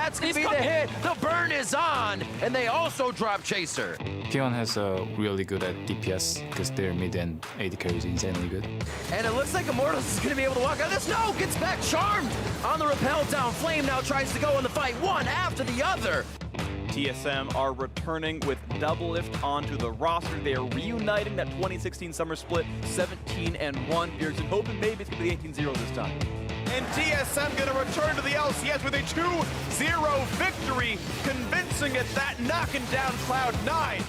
That's going to be the hit. The burn is on, and they also drop Chaser. T1 has really good at DPS because their mid and AD carry is insanely good. And it looks like Immortals is going to be able to walk out of this. No, gets back charmed on the rappel down. Flame now tries to go in the fight, one after the other. TSM are returning with Doublelift onto the roster. They are reuniting that 2016 summer split, 17-1. Bjergsen hoping maybe it's going to be 18-0 this time. And TSM going to return to the LCS with a 2-0 victory, convincing at that, knocking down Cloud9.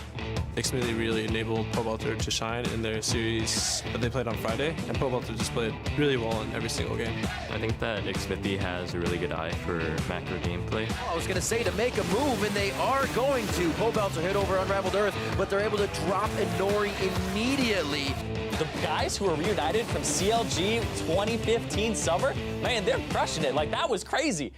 Xmithie really enabled Pobelter to shine in their series that they played on Friday, and Pobelter just played really well in every single game. I think that Xmithie has a really good eye for macro gameplay. I was going to say to make a move, and they are going to. Pobelter hit over Unraveled Earth, but they're able to drop Inori immediately. The guys who are reunited from CLG 2015 summer, man, they're crushing it. Like, that was crazy.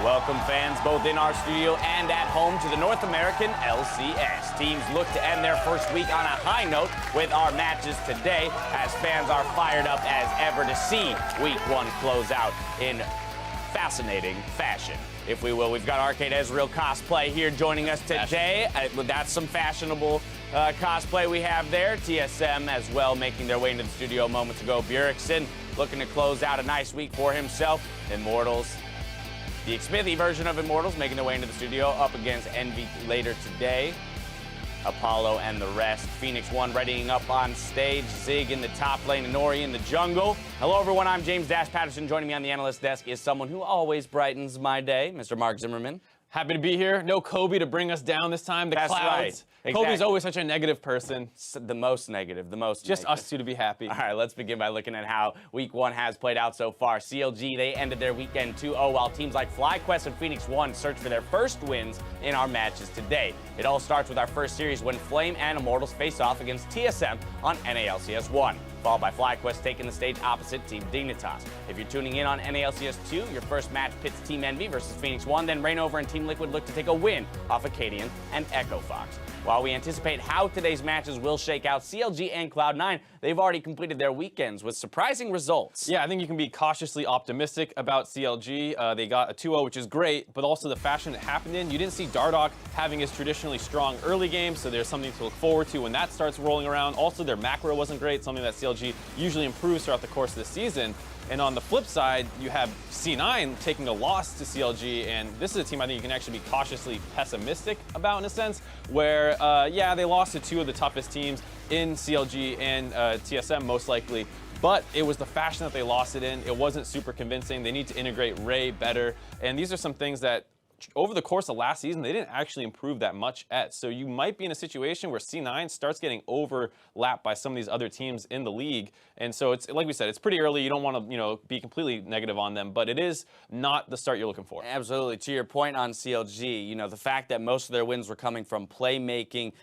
Welcome fans both in our studio and at home to the North American LCS. Teams look to end their first week on a high note with our matches today, as fans are fired up as ever to see week one close out in fascinating fashion, if we will. We've got Arcade Ezreal cosplay here joining us today. That's some fashionable cosplay we have there. TSM as well making their way into the studio moments ago. Bjergsen looking to close out a nice week for himself. Immortals, the Xmithie version of Immortals, making their way into the studio up against Envy later today. Apollo and the rest. Phoenix One readying up on stage. Zig in the top lane, Inori in the jungle. Hello everyone, I'm James Dash Patterson. Joining me on the analyst desk is someone who always brightens my day, Mr. Mark Zimmerman. Happy to be here. No Kobe to bring us down this time. The That's clouds. right. Exactly. Kobe's always such a negative person. The most negative, the most Just negative. us two to be happy. All right, let's begin by looking at how week one has played out so far. CLG, they ended their weekend 2-0, while teams like FlyQuest and Phoenix One search for their first wins in our matches today. It all starts with our first series when Flame and Immortals face off against TSM on NALCS 1. Followed by FlyQuest taking the stage opposite Team Dignitas. If you're tuning in on NALCS 2, your first match pits Team Envy versus Phoenix One, then Rainover and Team Liquid look to take a win off Acadian and Echo Fox. While we anticipate how today's matches will shake out, CLG and Cloud9, they've already completed their weekends with surprising results. Yeah, I think you can be cautiously optimistic about CLG. They got a 2-0, which is great, but also the fashion it happened in. You didn't see Dardoch having his traditionally strong early game, so there's something to look forward to when that starts rolling around. Also, their macro wasn't great, something that CLG usually improves throughout the course of the season. And on the flip side, you have C9 taking a loss to CLG, and this is a team I think you can actually be cautiously pessimistic about in a sense, where, yeah, they lost to two of the toughest teams in CLG and TSM most likely, but it was the fashion that they lost it in. It wasn't super convincing. They need to integrate Ray better, and these are some things that over the course of last season, they didn't actually improve that much at. So you might be in a situation where C9 starts getting overlapped by some of these other teams in the league. And so it's, like we said, it's pretty early. You don't want to, be completely negative on them, but it is not the start you're looking for. Absolutely. To your point on CLG, the fact that most of their wins were coming from playmaking,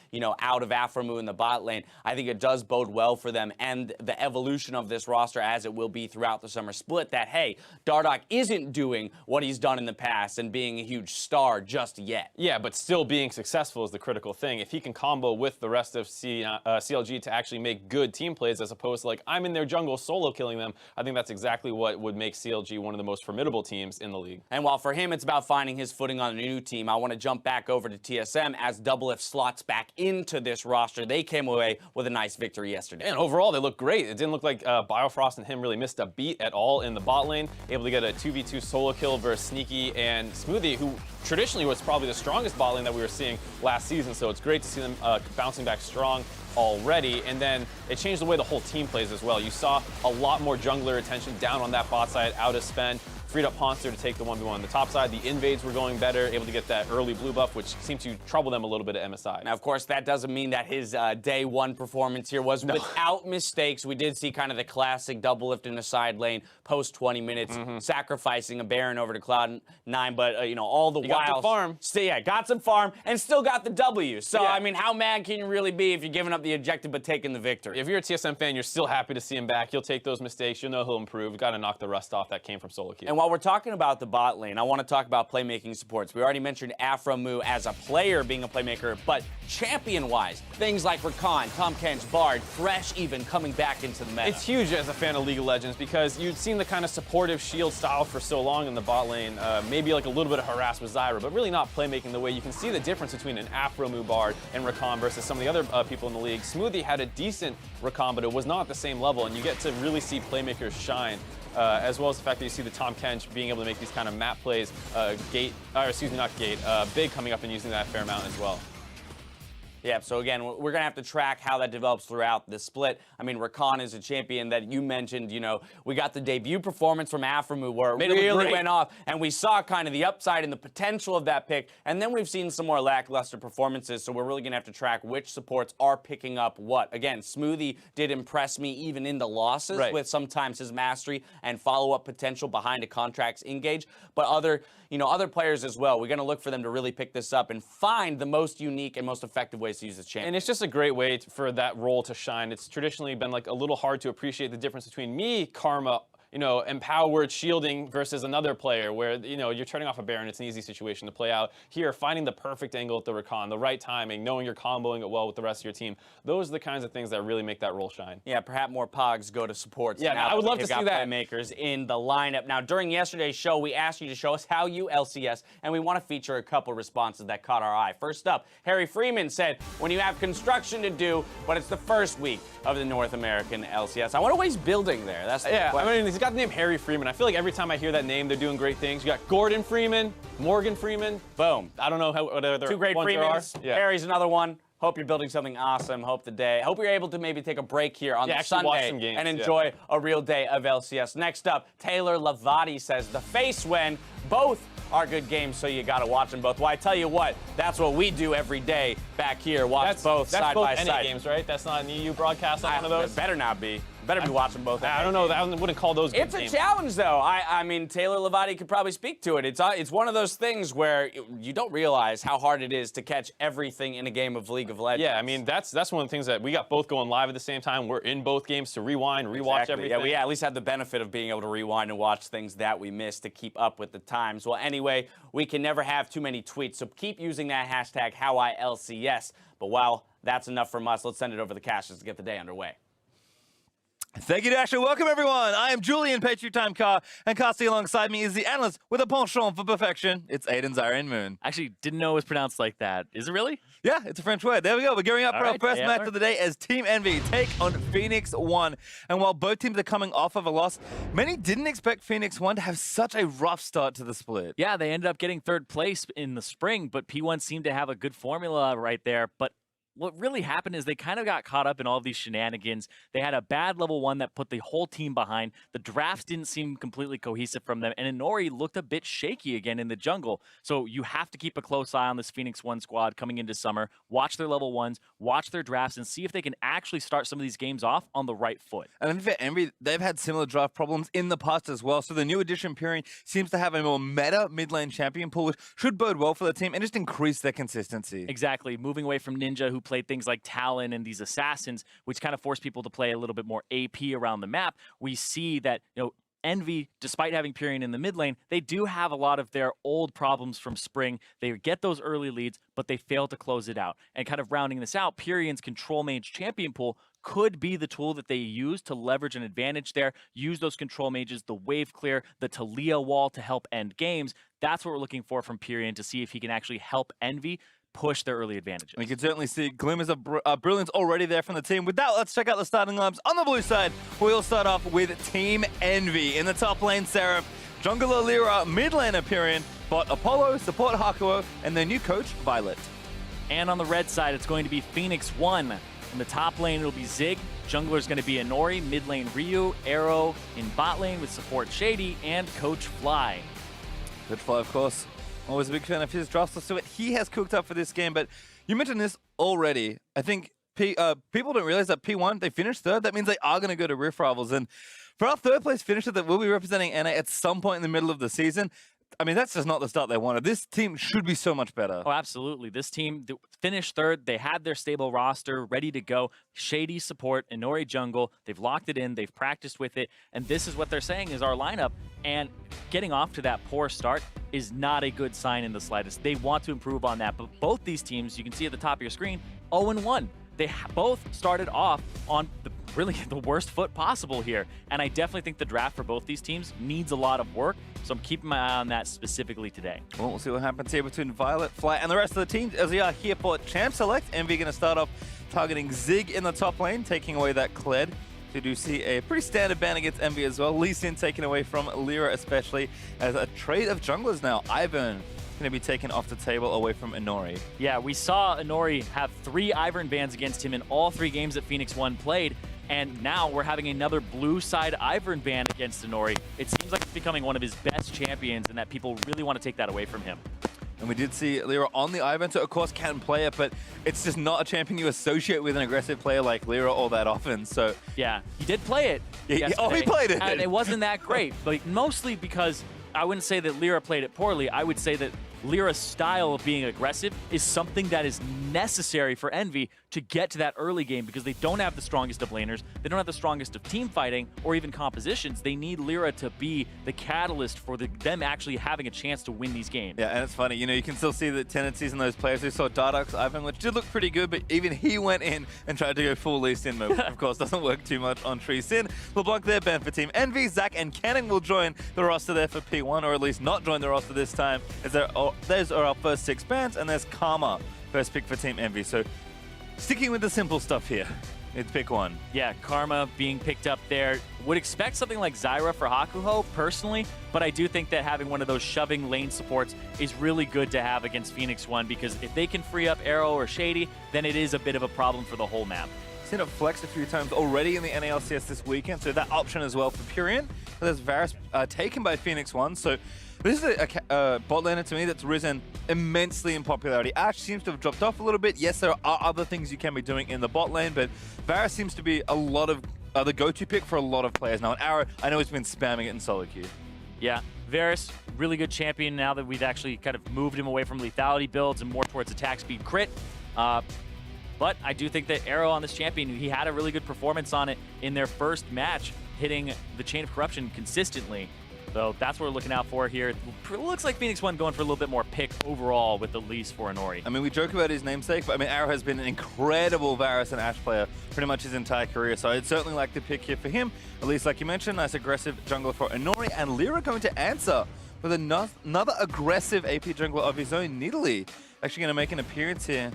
out of Aframu in the bot lane, I think it does bode well for them and the evolution of this roster as it will be throughout the summer split, that, hey, Dardoch isn't doing what he's done in the past and being a huge star just yet. Yeah, but still being successful is the critical thing. If he can combo with the rest of CLG to actually make good team plays as opposed to like, I'm in their jungle solo killing them, I think that's exactly what would make CLG one of the most formidable teams in the league. And while for him it's about finding his footing on a new team, I want to jump back over to TSM as Doublelift slots back into this roster. They came away with a nice victory yesterday. And overall, they look great. It didn't look like Biofrost and him really missed a beat at all in the bot lane. Able to get a 2v2 solo kill versus Sneaky and Smoothie, who traditionally was probably the strongest bot lane that we were seeing last season, so it's great to see them bouncing back strong already. And then it changed the way the whole team plays as well. You saw a lot more jungler attention down on that bot side, out of spend. Freed up Ponster to take the 1v1 on the top side. The invades were going better, able to get that early blue buff, which seemed to trouble them a little bit at MSI. Now, of course, that doesn't mean that his day one performance here was without mistakes. We did see kind of the classic Doublelift in the side lane post 20 minutes, sacrificing a Baron over to Cloud9, but all the while, got the farm. Got some farm and still got the W. So, yeah. I mean, how mad can you really be if you're giving up the objective, but taking the victory. If you're a TSM fan, you're still happy to see him back. He'll take those mistakes. You'll know he'll improve. You've got to knock the rust off that came from solo queue. And while we're talking about the bot lane, I want to talk about playmaking supports. We already mentioned Afromu as a player being a playmaker, but champion-wise, things like Rakan, Tom Kench, Bard, Thresh even coming back into the meta. It's huge as a fan of League of Legends because you've seen the kind of supportive shield style for so long in the bot lane. Maybe like a little bit of harass with Zyra, but really not playmaking the way. You can see the difference between an Afromu Bard and Rakan versus some of the other people in the league. Smoothie had a decent Rakan, but it was not at the same level, and you get to really see playmakers shine. As well as the fact that you see the Tom Kench being able to make these kind of map plays, Big coming up and using that a fair amount as well. Yeah, so again, we're going to have to track how that develops throughout the split. I mean, Rakan is a champion that you mentioned, you know, we got the debut performance from Afromu where it really went off, and we saw kind of the upside and the potential of that pick, and then we've seen some more lackluster performances, so we're really going to have to track which supports are picking up what. Again, Smoothie did impress me even in the losses with sometimes his mastery and follow-up potential behind a contracts engage, but other players as well. We're going to look for them to really pick this up and find the most unique and most effective ways to use this champion. And it's just a great way for that role to shine. It's traditionally been like a little hard to appreciate the difference between me, Karma, empowered shielding versus another player where, you're turning off a Baron. It's an easy situation to play out. Here, finding the perfect angle at the Rakan, the right timing, knowing you're comboing it well with the rest of your team. Those are the kinds of things that really make that role shine. Yeah, perhaps more Pogs go to supports. Yeah, I would love to see that. Playmakers in the lineup. Now, during yesterday's show, we asked you to show us how you LCS, and we want to feature a couple responses that caught our eye. First up, Harry Freeman said, when you have construction to do, but it's the first week of the North American LCS. I wonder what he's building there. That's the question. I mean, he's got the name Harry Freeman. I feel like every time I hear that name, they're doing great things. You got Gordon Freeman, Morgan Freeman. Boom. I don't know what other two great ones Freemans. there are. Yeah. Harry's another one. Hope you're building something awesome. Hope you're able to maybe take a break here on the Sunday and enjoy a real day of LCS. Next up, Taylor Lavati says the face when both are good games, so you got to watch them both. Well, I tell you what, that's what we do every day back here. Watch both side by side. That's both games, right? That's not an EU broadcast on one of those? It better not be. Better be watching both. I don't know. I wouldn't call those good games. It's a challenge, though. I mean, Taylor Lavati could probably speak to it. It's one of those things where you don't realize how hard it is to catch everything in a game of League of Legends. Yeah, I mean, that's one of the things that we got both going live at the same time. We're in both games to rewind, rewatch everything. Yeah, we at least have the benefit of being able to rewind and watch things that we missed to keep up with the times. Well, anyway, we can never have too many tweets, so keep using that hashtag HowILCS. But while that's enough from us, let's send it over to the casters to get the day underway. Thank you, Dasher. Welcome, everyone. I am Julian Patriot Time Car, and casting alongside me is the analyst with a penchant for perfection. It's Aiden Zyrian Moon. Actually, didn't know it was pronounced like that. Is it really? Yeah, it's a French word. There we go. We're gearing up for our first match of the day as Team Envy take on Phoenix One. And while both teams are coming off of a loss, many didn't expect Phoenix One to have such a rough start to the split. Yeah, they ended up getting third place in the spring, but P1 seemed to have a good formula right there. But what really happened is they kind of got caught up in all of these shenanigans. They had a bad level 1 that put the whole team behind. The drafts didn't seem completely cohesive from them, and Inori looked a bit shaky again in the jungle. So you have to keep a close eye on this Phoenix One squad coming into summer. Watch their level 1s, watch their drafts, and see if they can actually start some of these games off on the right foot. And for Envy, they've had similar draft problems in the past as well. So the new addition, Pyrian, seems to have a more meta mid-lane champion pool, which should bode well for the team and just increase their consistency. Exactly. Moving away from Ninja, who played things like Talon and these assassins, which kind of force people to play a little bit more AP around the map, we see that, Envy, despite having Pyrian in the mid lane, they do have a lot of their old problems from spring. They get those early leads, but they fail to close it out. And kind of rounding this out, Pyrian's control mage champion pool could be the tool that they use to leverage an advantage there, use those control mages, the wave clear, the Talia wall to help end games. That's what we're looking for from Pyrian to see if he can actually help Envy push their early advantages. We can certainly see glimmers of brilliance already there from the team. With that, let's check out the starting lineups on the blue side. We'll start off with Team Envy. In the top lane, Seraph, jungler Lyra, mid laner Pyrian, bot Apollo, support Hakuo, and their new coach, Violet. And on the red side, it's going to be Phoenix One. In the top lane, it'll be Zig. Jungler's going to be Inori, mid lane Ryu, Arrow in bot lane with support Shady, and Coach Fly. Coach Fly, of course. Always a big fan of his drafts. So he has cooked up for this game, but you mentioned this already. I think people don't realize that P1, they finished third. That means they are going to go to Rift Rivals. And for our third place finisher that will be representing NA at some point in the middle of the season, I mean, that's just not the start they wanted. This team should be so much better. Oh, absolutely. This team finished third. They had their stable roster ready to go. Shady support, Inori jungle. They've locked it in. They've practiced with it. And this is what they're saying is our lineup. And getting off to that poor start is not a good sign in the slightest. They want to improve on that. But both these teams, you can see at the top of your screen, 0-1. They both started off on really the worst foot possible here. And I definitely think the draft for both these teams needs a lot of work. So I'm keeping my eye on that specifically today. Well, we'll see what happens here between Violet, Fly, and the rest of the teams as we are here for Champ Select. Envy going to start off targeting Zig in the top lane, taking away that Kled. So you do see a pretty standard ban against Envy as well. Lee Sin taken away from Lyra, especially as a trade of junglers now. Ivern going to be taken off the table away from Inori. Yeah, we saw Inori have 3 Ivern bans against him in all 3 games that Phoenix 1 played. And now we're having another blue side Ivern ban against Inori. It seems like it's becoming one of his best champions and that people really want to take that away from him. And we did see Lyra on the Ivern, so of course can play it, but it's just not a champion you associate with an aggressive player like Lyra all that often. So yeah, he did play it. Oh, he played it. And it wasn't that great, but mostly because I wouldn't say that Lyra played it poorly. I would say that Lyra's style of being aggressive is something that is necessary for Envy to get to that early game because they don't have the strongest of laners, they don't have the strongest of team fighting or even compositions. They need Lyra to be the catalyst for them actually having a chance to win these games. Yeah, and it's funny, you know, you can still see the tendencies in those players. We saw Dardoch's Ivern, which did look pretty good, but even he went in and tried to go full Lee Sin mode. Of course, doesn't work too much on Tree Sin. LeBlanc there banned for Team Envy. Zac and Canning will join the roster there for P1, or at least not join the roster this time, as those are our first 6 bans, and there's Karma, first pick for Team Envy. So sticking with the simple stuff here, it's pick 1. Yeah, Karma being picked up there. Would expect something like Zyra for Hakuho, personally, but I do think that having one of those shoving lane supports is really good to have against Phoenix 1, because if they can free up Arrow or Shady, then it is a bit of a problem for the whole map. Seen it flexed a few times already in the NALCS this weekend, so that option as well for Purion. There's Varus taken by Phoenix 1, so this is a bot laner to me that's risen immensely in popularity. Ashe seems to have dropped off a little bit. Yes, there are other things you can be doing in the bot lane, but Varus seems to be a lot of the go-to pick for a lot of players now. And Arrow, I know he's been spamming it in solo queue. Yeah, Varus, really good champion now that we've actually kind of moved him away from lethality builds and more towards attack speed crit. But I do think that Arrow on this champion, he had a really good performance on it in their first match, hitting the Chain of Corruption consistently. So that's what we're looking out for here. It looks like Phoenix 1 going for a little bit more pick overall with the lease for Inori. I mean, we joke about his namesake, but I mean, Arrow has been an incredible Varus and Ashe player pretty much his entire career. So I'd certainly like to pick here for him. At least, like you mentioned, nice aggressive jungler for Inori. And Lyra going to answer with another aggressive AP jungler of his own, Nidalee. Actually going to make an appearance here.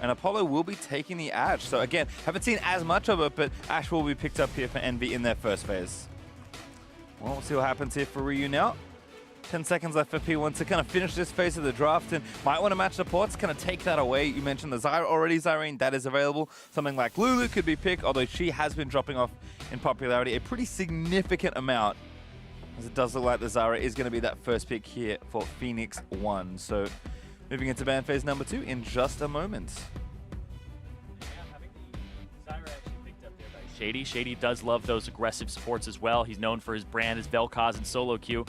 And Apollo will be taking the Ashe. So again, haven't seen as much of it, but Ashe will be picked up here for Envy in their first phase. Well, we'll see what happens here for Ryu now. 10 seconds left for P1 to kind of finish this phase of the draft, and might want to match the ports, kind of take that away. You mentioned the Zyra already, Zyrene, that is available. Something like Lulu could be picked, although she has been dropping off in popularity a pretty significant amount, as it does look like the Zyra is going to be that first pick here for Phoenix 1. So moving into ban phase number 2 in just a moment. Shady does love those aggressive supports as well. He's known for his brand as Vel'Koz and solo queue.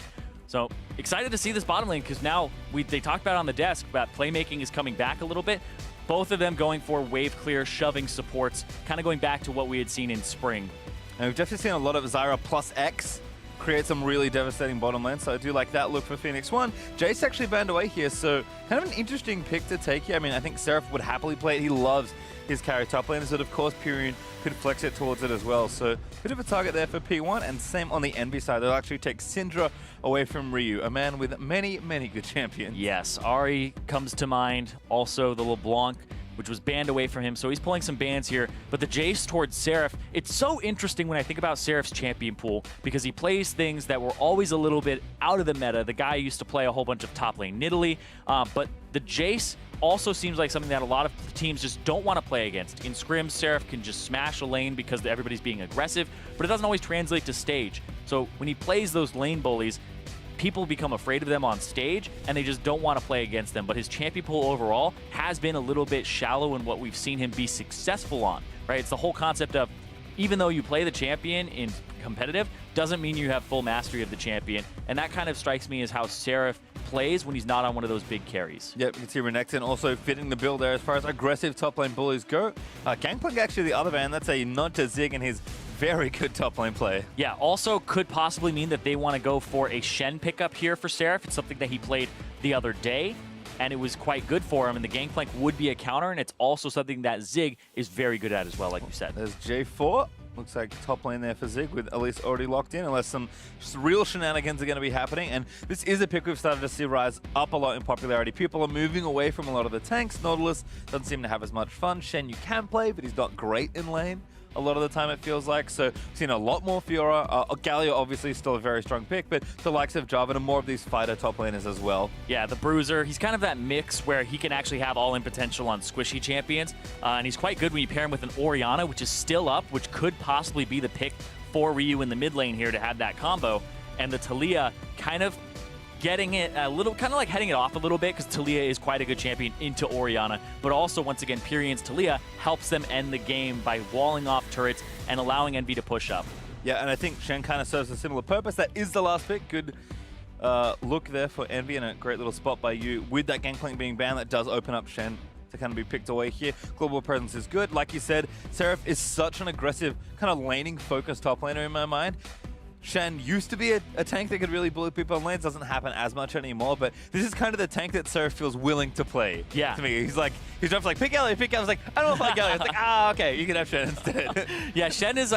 So excited to see this bottom lane, because now they talked about on the desk about playmaking is coming back a little bit. Both of them going for wave clear, shoving supports, kind of going back to what we had seen in spring. And we've definitely seen a lot of Zyra plus X create some really devastating bottom lane, so I do like that look for Phoenix 1. Jace actually banned away here, so kind of an interesting pick to take here. I mean, I think Seraph would happily play it. He loves his carry top laners, but of course Purion could flex it towards it as well. So bit of a target there for P1, and same on the Envy side. They'll actually take Syndra away from Ryu, a man with many, many good champions. Yes, Ahri comes to mind. Also the LeBlanc, which was banned away from him, so he's pulling some bans here. But the Jace towards Seraph, it's so interesting when I think about Seraph's champion pool, because he plays things that were always a little bit out of the meta. The guy used to play a whole bunch of top lane Nidalee, but the Jace also seems like something that a lot of teams just don't want to play against. In scrims, Seraph can just smash a lane because everybody's being aggressive, but it doesn't always translate to stage. So when he plays those lane bullies, people become afraid of them on stage, and they just don't want to play against them. But his champion pool overall has been a little bit shallow in what we've seen him be successful on, right? It's the whole concept of, even though you play the champion in competitive doesn't mean you have full mastery of the champion. And that kind of strikes me as how Seraph plays when he's not on one of those big carries. Yep, you can see Renekton also fitting the bill there as far as aggressive top lane bullies go. Gangplank actually the other man. That's a nod to Zig and his very good top lane play. Yeah, also could possibly mean that they want to go for a Shen pickup here for Seraph. It's something that he played the other day, and it was quite good for him, and the Gangplank would be a counter, and it's also something that Zig is very good at as well, like you said. There's J4. Looks like top lane there for Zig with Elise already locked in, unless some just real shenanigans are going to be happening. And this is a pick we've started to see rise up a lot in popularity. People are moving away from a lot of the tanks. Nautilus doesn't seem to have as much fun. Shen you can play, but he's not great in lane a lot of the time, it feels like. So we've seen a lot more Fiora. Galio obviously is still a very strong pick, but the likes of Jarvan and more of these fighter top laners as well. Yeah, the Bruiser, he's kind of that mix where he can actually have all-in potential on squishy champions, and he's quite good when you pair him with an Orianna, which is still up, which could possibly be the pick for Ryu in the mid lane here to have that combo. And the Taliyah kind of getting it a little, kind of like heading it off a little bit, because Taliyah is quite a good champion into Orianna, but also once again Pyrian's Taliyah helps them end the game by walling off turrets and allowing Envy to push up. Yeah, and I think Shen kind of serves a similar purpose. That is the last pick. Good look there for Envy, and a great little spot by you. With that Gangplank being banned, that does open up Shen to kind of be picked away here. Global presence is good. Like you said, Seraph is such an aggressive, kind of laning focused top laner in my mind. Shen used to be a tank that could really bully people on lanes. Doesn't happen as much anymore, but this is kind of the tank that Seraph feels willing to play. Yeah. To me, he's just like, pick Ellie, pick Ellie. I was like, I don't want to play Ellie. It's like, okay, you can have Shen instead. Yeah, Shen's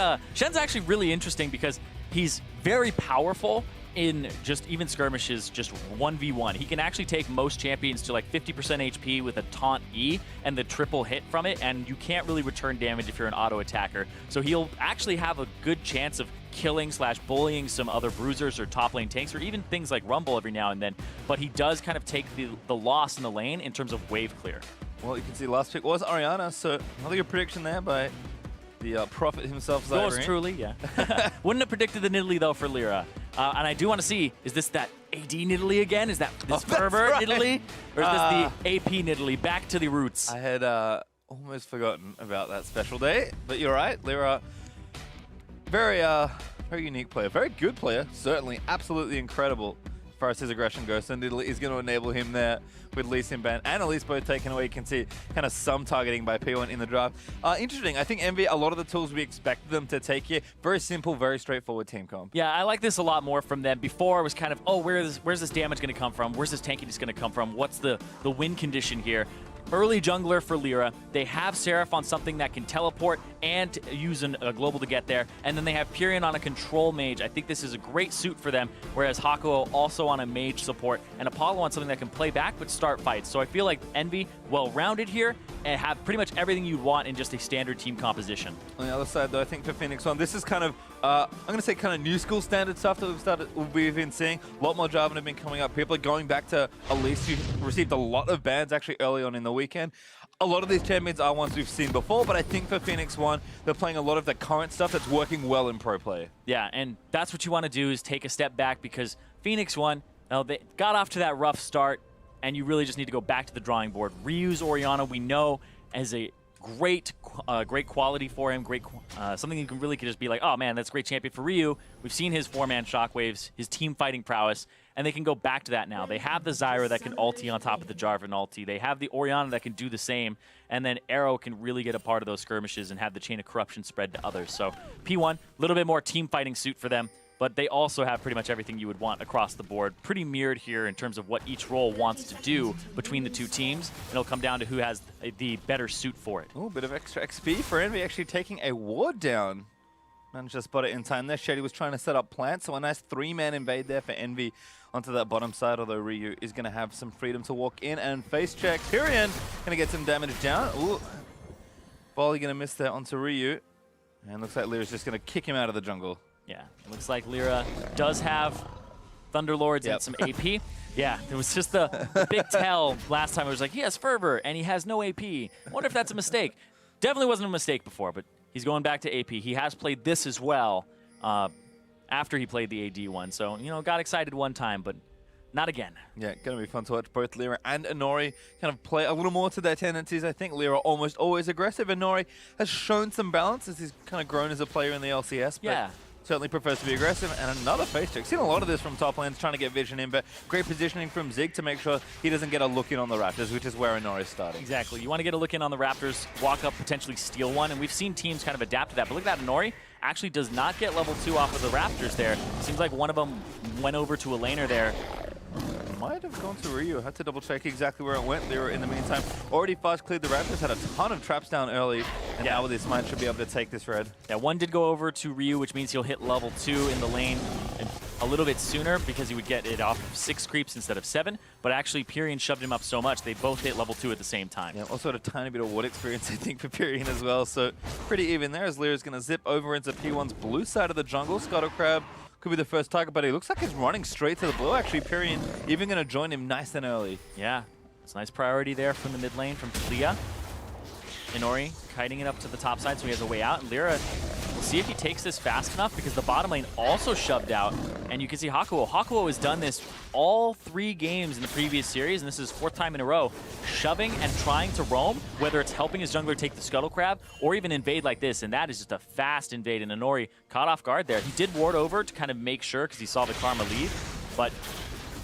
actually really interesting because he's very powerful in just even skirmishes, just 1v1. He can actually take most champions to like 50% HP with a taunt E and the triple hit from it, and you can't really return damage if you're an auto attacker. So he'll actually have a good chance of killing / bullying some other bruisers or top lane tanks, or even things like Rumble every now and then. But he does kind of take the loss in the lane in terms of wave clear. Well, you can see last pick was Orianna, so another good prediction there by the prophet himself, Zyrian. Yours truly, yeah. Wouldn't have predicted the Nidalee, though, for Lyra. And I do want to see, is this that AD Nidalee again? Is that this Fervor Nidalee? Or is this the AP Nidalee? Back to the roots. I had almost forgotten about that special day, but you're right. Lyra, very unique player. Very good player, certainly. Absolutely incredible as far as his aggression goes. So Nidalee is going to enable him there with Lee Sin ban and Elise both taken away. You can see kind of some targeting by P1 in the draft. Interesting. I think Envy, a lot of the tools we expected them to take here, very simple, very straightforward team comp. Yeah, I like this a lot more from them. Before, it was kind of, oh, where's this damage going to come from? Where's this tankiness going to come from? What's the win condition here? Early jungler for Lyra. They have Seraph on something that can teleport and use a global to get there. And then they have Pyrian on a control mage. I think this is a great suit for them, whereas Hakuo also on a mage support, and Apollo on something that can play back but start fights. So I feel like Envy, well-rounded here, and have pretty much everything you'd want in just a standard team composition. On the other side, though, I think for Phoenix One, this is kind of, I'm going to say kind of new school standard stuff that we've been seeing. A lot more Jarvan have been coming up. People are going back to Elise, who received a lot of bans actually early on in the weekend. A lot of these champions are ones we've seen before, but I think for Phoenix One, they're playing a lot of the current stuff that's working well in pro play. Yeah, and that's what you want to do, is take a step back, because Phoenix One, they got off to that rough start, and you really just need to go back to the drawing board. Reuse Orianna, we know, as a great quality for him, something you can really just be like, oh man, that's a great champion for Ryu. We've seen his 4-man shockwaves, his team fighting prowess, and they can go back to that now. They have the Zyra that can ulti on top of the Jarvan ulti. They have the Orianna that can do the same, and then Arrow can really get a part of those skirmishes and have the chain of corruption spread to others. So P1, a little bit more team fighting suit for them, but they also have pretty much everything you would want across the board. Pretty mirrored here in terms of what each role wants to do between the two teams. It'll come down to who has the better suit for it. Oh, bit of extra XP for Envy, actually taking a ward down. Managed to spot it in time there. Shady was trying to set up plants, so a nice 3-man invade there for Envy onto that bottom side, although Ryu is going to have some freedom to walk in and face check. Pyrian going to get some damage down. Ooh. Volley going to miss there onto Ryu. And looks like Lyra's just going to kick him out of the jungle. Yeah, looks like Lyra does have Thunderlords and some AP. Yeah, it was just the big tell last time. It was like, he has Fervor, and he has no AP. I wonder if that's a mistake. Definitely wasn't a mistake before, but he's going back to AP. He has played this as well after he played the AD one. So, you know, got excited one time, but not again. Yeah, going to be fun to watch both Lyra and Inori kind of play a little more to their tendencies. I think Lyra almost always aggressive. Inori has shown some balance as he's kind of grown as a player in the LCS. But yeah. certainly prefers to be aggressive, and another face check. Seen a lot of this from top lanes, trying to get vision in, but great positioning from Zig to make sure he doesn't get a look in on the Raptors, which is where Inori's starting. Exactly. You want to get a look in on the Raptors, walk up, potentially steal one, and we've seen teams kind of adapt to that. But look at that, Inori actually does not get level 2 off of the Raptors there. Seems like one of them went over to a laner there. Might have gone to Ryu. Had to double check exactly where it went. They were, in the meantime, already fast cleared the Raptors, had a ton of traps down early, and now with this might should be able to take this red. Yeah, one did go over to Ryu, which means he'll hit level 2 in the lane a little bit sooner because he would get it off of 6 creeps instead of 7. But actually, Pyrion shoved him up so much, they both hit level 2 at the same time. Yeah, also had a tiny bit of ward experience, I think, for Pyrion as well. So pretty even there as Lyra's going to zip over into P1's blue side of the jungle. Scuttle Crab could be the first target, but he looks like he's running straight to the blue. Actually, Pyrion even going to join him nice and early. Yeah, it's a nice priority there from the mid lane from Talia. Inori kiting it up to the top side so he has a way out, and Lyra, we'll see if he takes this fast enough because the bottom lane also shoved out, and you can see Hakuo. Hakuo has done this all 3 games in the previous series, and this is 4th time in a row, shoving and trying to roam, whether it's helping his jungler take the Scuttle Crab or even invade like this, and that is just a fast invade, and Inori caught off guard there. He did ward over to kind of make sure because he saw the Karma leave, but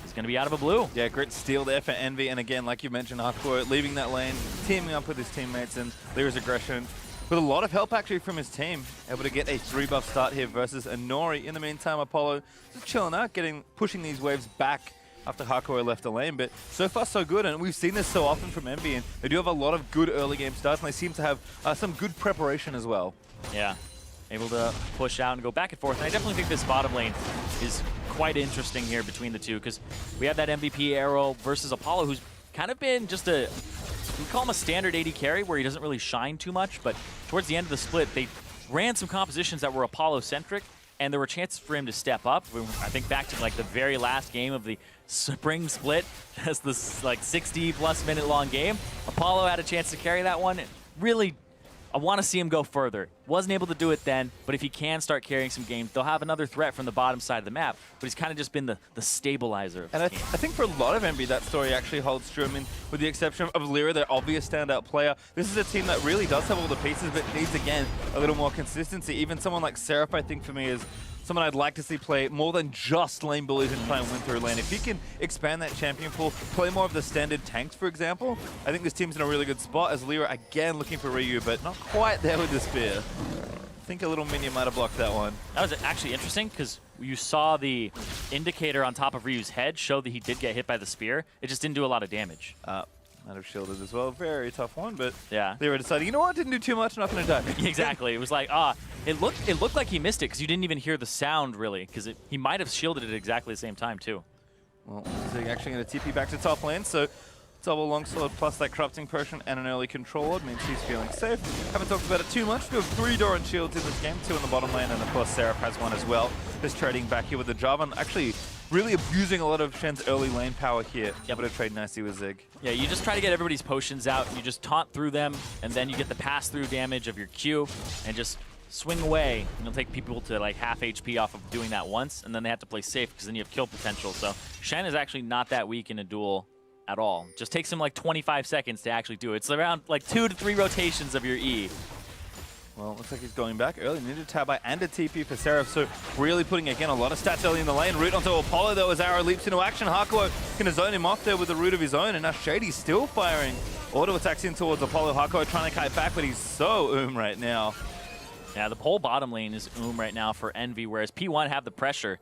he's going to be out of a blue. Yeah, great steal there for Envy, and again, like you mentioned, Hakuo leaving that lane, teaming up with his teammates, and Lyra's aggression with a lot of help actually from his team, able to get a 3-buff start here versus Inori. In the meantime, Apollo just chilling out, pushing these waves back after Hakuo left the lane, but so far so good, and we've seen this so often from Envy, and they do have a lot of good early game starts, and they seem to have some good preparation as well. Yeah, able to push out and go back and forth, and I definitely think this bottom lane is quite interesting here between the two, because we have that MVP Arrow versus Apollo, who's kind of been just we call him a standard AD carry where he doesn't really shine too much, but towards the end of the split, they ran some compositions that were Apollo-centric, and there were chances for him to step up. I think back to like the very last game of the spring split, as this like 60-plus minute long game. Apollo had a chance to carry that one. Really, I want to see him go further. Wasn't able to do it then, but if he can start carrying some games, they'll have another threat from the bottom side of the map. But he's kind of just been the stabilizer of and I think for a lot of Envy, that story actually holds true. I mean, with the exception of Lyra, their obvious standout player, this is a team that really does have all the pieces, but needs, again, a little more consistency. Even someone like Seraph, I think, for me, is someone I'd like to see play more than just lane bullies and try and win through lane. If he can expand that champion pool, play more of the standard tanks, for example, I think this team's in a really good spot as Lyra, again, looking for Ryu, but not quite there with the spear. I think a little minion might have blocked that one. That was actually interesting because you saw the indicator on top of Ryu's head show that he did get hit by the spear. It just didn't do a lot of damage. Might have shielded as well. Very tough one, but yeah, they were deciding, you know what, didn't do too much, not going to die. Exactly. It was like, it looked like he missed it because you didn't even hear the sound really, because he might have shielded it at exactly the same time too. Well, Zig actually going to TP back to top lane, so double longsword plus that corrupting potion and an early control means he's feeling safe. Haven't talked about it too much. We have 3 Doran shields in this game, 2 in the bottom lane, and of course Seraph has one as well. Just trading back here with the Jarvan, actually really abusing a lot of Shen's early lane power here. Able to trade nicely with Zig. Yeah, you just try to get everybody's potions out. You just taunt through them, and then you get the pass-through damage of your Q, and just swing away. And you'll take people to like half HP off of doing that once, and then they have to play safe because then you have kill potential. So Shen is actually not that weak in a duel at all. Just takes him like 25 seconds to actually do it. It's around like 2 to 3 rotations of your E. Well, looks like he's going back early. Ninja Tabi and a TP for Seraph, so really putting, again, a lot of stats early in the lane. Root onto Apollo, though, as Arrow leaps into action. Hakuo can zone him off there with the root of his own, and now Shady's still firing. Auto attacks in towards Apollo. Hakuo trying to kite back, but he's so right now. Yeah, the whole bottom lane is right now for Envy, whereas P1 have the pressure.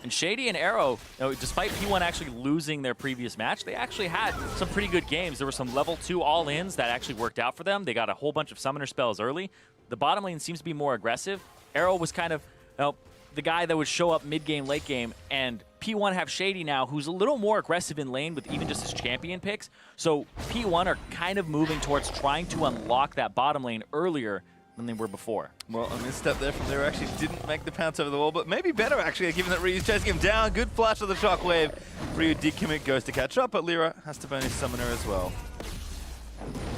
And Shady and Arrow, despite P1 actually losing their previous match, they actually had some pretty good games. There were some level 2 all-ins that actually worked out for them. They got a whole bunch of summoner spells early. The bottom lane seems to be more aggressive. Arrow was kind of the guy that would show up mid-game, late game, and P1 have Shady now, who's a little more aggressive in lane with even just his champion picks. So P1 are kind of moving towards trying to unlock that bottom lane earlier than they were before. Well, a misstep there from there. Actually didn't make the pounce over the wall, but maybe better actually, given that Ryu's chasing him down. Good flash of the shockwave. Ryu decommit, goes to catch up, but Lyra has to burn his summoner as well.